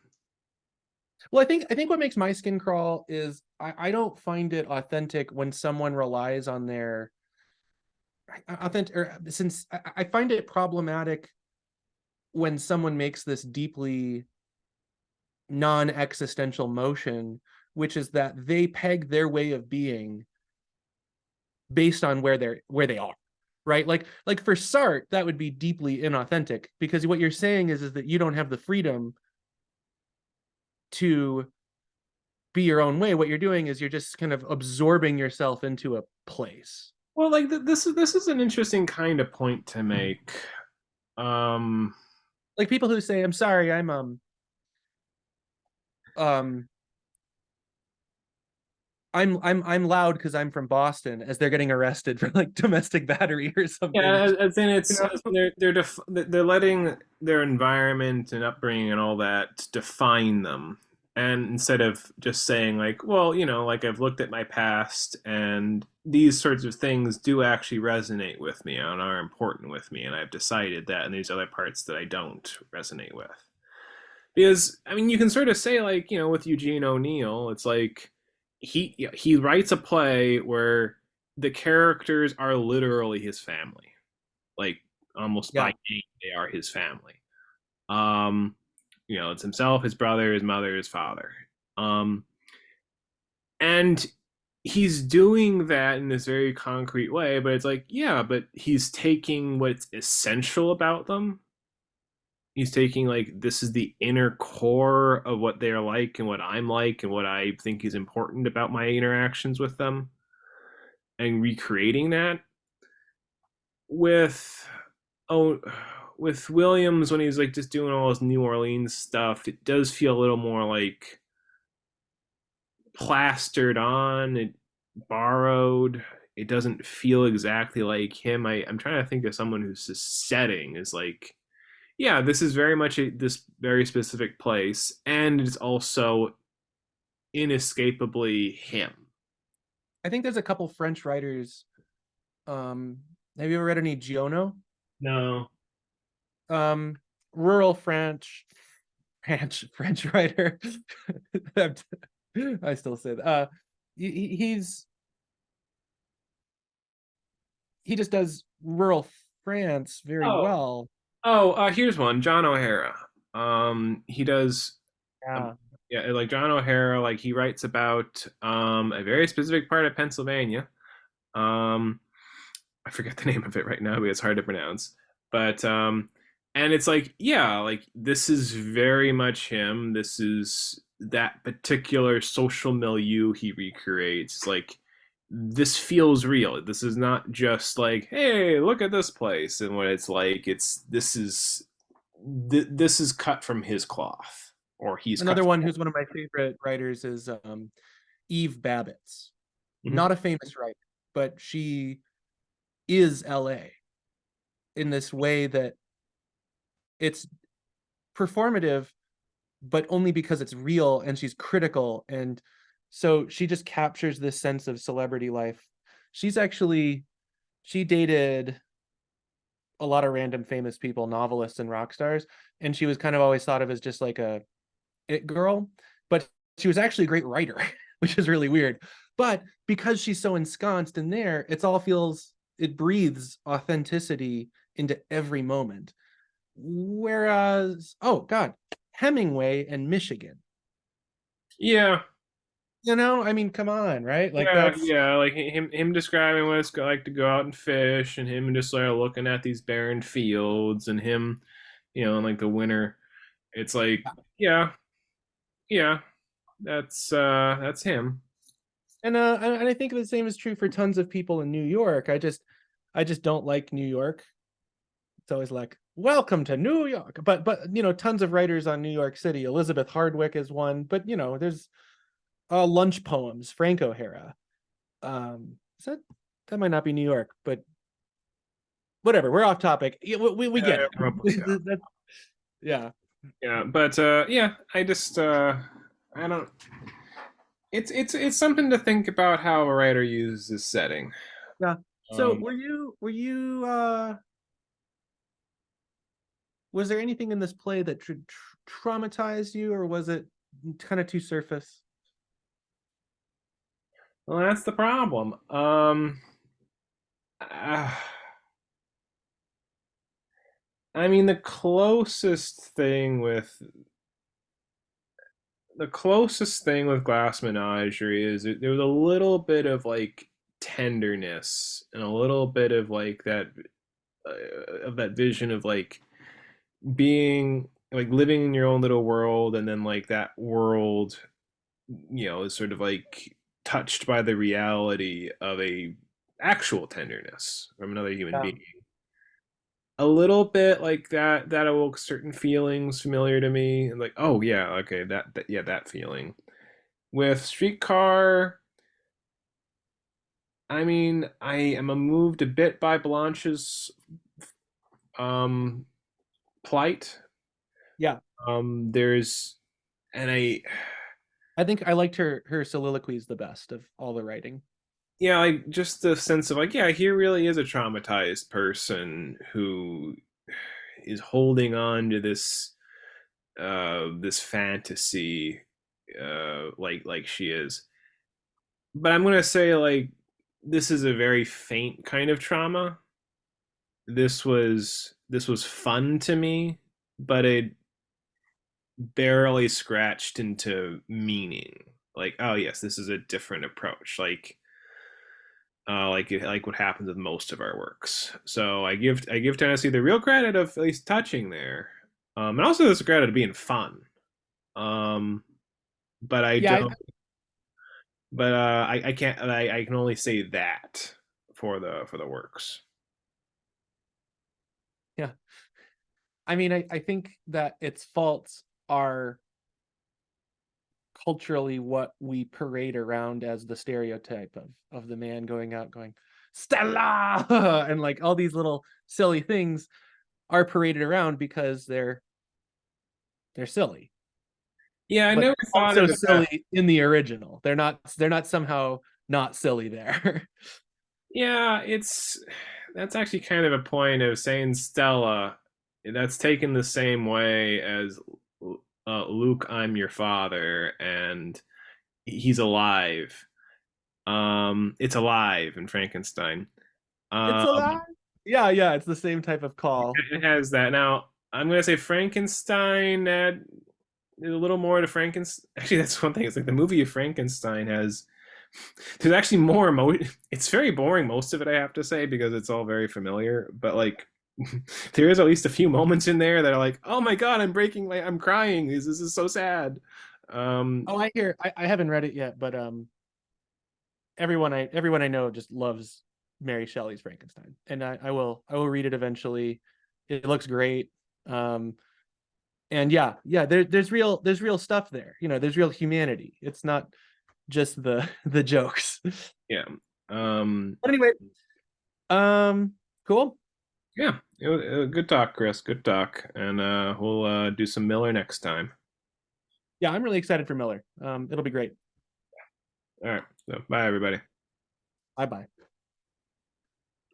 B: Well, I think what makes my skin crawl is I don't find it authentic when someone relies on their authentic or since I find it problematic when someone makes this deeply non-existential motion, which is that they peg their way of being based on where they are. Right? Like for Sartre, that would be deeply inauthentic because what you're saying is that you don't have the freedom to be your own way. What you're doing is you're just kind of absorbing yourself into a place.
A: well, like this is an interesting kind of point to make. Um,
B: Like people who say, "I'm sorry, um I'm loud because I'm from Boston," as they're getting arrested for like domestic battery or something.
A: yeah, as in
B: You
A: it's
B: know?
A: as in they're letting their environment and upbringing and all that define them, and instead of just saying like, well, like I've looked at my past and these sorts of things do actually resonate with me and are important with me, and I've decided that, and these other parts that I don't resonate with. Because I mean, you can sort of say like with Eugene O'Neill, it's like he writes a play where the characters are literally his family, like almost by
B: Yeah.
A: name they are his family. Um, it's himself, his brother, his mother, his father, um, and he's doing that in this very concrete way. But it's like, yeah, but he's taking what's essential about them. He's taking like this is the inner core of what they're like and what I'm like and what I think is important about my interactions with them, and recreating that with oh with Williams when he's like just doing all his New Orleans stuff. It does feel a little more like plastered on, it borrowed. It doesn't feel exactly like him. I'm trying to think of someone who's just setting is like, yeah, this is very much this very specific place, and it's also inescapably him.
B: I think there's a couple French writers. Um, have you ever read any Giono?
A: No.
B: Um, Rural French writer. I still say that. He's he just does rural France very
A: Oh,
B: well.
A: here's one. John O'Hara. He does. Um,
B: Yeah.
A: yeah, like John O'Hara. Like he writes about a very specific part of Pennsylvania. Um, I forget the name of it right now, but it's hard to pronounce. But and it's like, yeah, like this is very much him. This is that particular social milieu he recreates. Like this feels real. This is not just like, hey, look at this place and what it's like. It's this is cut from his cloth, or he's cut
B: Another one
A: from.
B: who's one of my favorite writers is Eve Babbitts.
A: Mhm.
B: Not a famous writer, but she is LA in this way that it's performative, but only because it's real and she's critical. And so she just captures this sense of celebrity life. She's actually, she dated a lot of random famous people, novelists and rock stars. And she was kind of always thought of as just like a it girl, but she was actually a great writer, which is really weird. But because she's so ensconced in there, it breathes authenticity into every moment. Whereas, oh God, Hemingway and Michigan,
A: Yeah,
B: I mean, come on, right? Like
A: yeah,
B: that's
A: yeah. Like him describing what it's like to go out and fish, and him just like looking at these barren fields, and him, in like the winter. It's like, yeah, yeah, that's him.
B: and I think the same is true for tons of people in New York. I just don't like New York. It's always like, welcome to New York. But tons of writers on New York City. Elizabeth Hardwick is one, but there's lunch poems, Frank O'Hara. Is that might not be New York, but whatever. We're off topic. Yeah, we
A: Yeah,
B: get it.
A: yeah,
B: Yeah.
A: yeah. But yeah, I just I don't. It's something to think about how a writer uses this setting.
B: Yeah. So
A: Um,
B: was there anything in this play that traumatized you, or was it kind of too surface?
A: well, that's the problem. Uh, I mean, the closest thing with Glass Menagerie is there was a little bit of like tenderness and a little bit of like that vision of like being like living in your own little world, and then like that world is sort of like touched by the reality of a actual tenderness from another human
B: Yeah.
A: being. a little bit like that awoke certain feelings familiar to me, and like, oh yeah, okay, yeah, that feeling. With Streetcar, I mean, I am moved a bit by Blanche's um plight.
B: Yeah,
A: There's and
B: I think I liked her soliloquies the best of all the writing.
A: yeah, like just the sense of like, yeah, here really is a traumatized person who is holding on to this fantasy like she is. But I'm gonna say like this is a very faint kind of trauma. This was fun to me, but it barely scratched into meaning. Like, oh yes, this is a different approach. Like what happens with most of our works. So I give Tennessee the real credit of at least touching there, and also the credit of being fun. Um, but I
B: Yeah,
A: don't. But I can't. I can only say that for the works.
B: yeah. I mean, I think that its faults are culturally what we parade around as the stereotype of the man going out going Stella and like all these little silly things are paraded around because they're silly,
A: Yeah, I
B: but
A: never
B: they're
A: thought
B: also
A: of it that.
B: silly in the original. They're not somehow not silly there.
A: Yeah, that's actually kind of a point of saying Stella. That's taken the same way as Luke, I'm your father, and he's alive. It's alive in Frankenstein.
B: It's
A: Um,
B: a lie. Yeah, yeah, it's the same type of call.
A: it has that. Now, I'm gonna say Frankenstein a little more to Frankenstein. Actually, that's one thing. It's like the movie of Frankenstein has. There's actually more emotion. It's very boring, most of it, I have to say, because it's all very familiar. But like, there is at least a few moments in there that are like, "Oh my god, I'm crying. This is so sad." Um,
B: Oh, I haven't read it yet, but everyone I know just loves Mary Shelley's Frankenstein, and I will read it eventually. It looks great, and yeah, there's real stuff there. There's real humanity. It's not just the jokes.
A: yeah,
B: But anyway, um, cool.
A: yeah. It was good talk, Chris. Good talk, and we'll do some Miller next time.
B: Yeah, I'm really excited for Miller. It'll be great.
A: All right. So, bye, everybody.
B: Bye bye.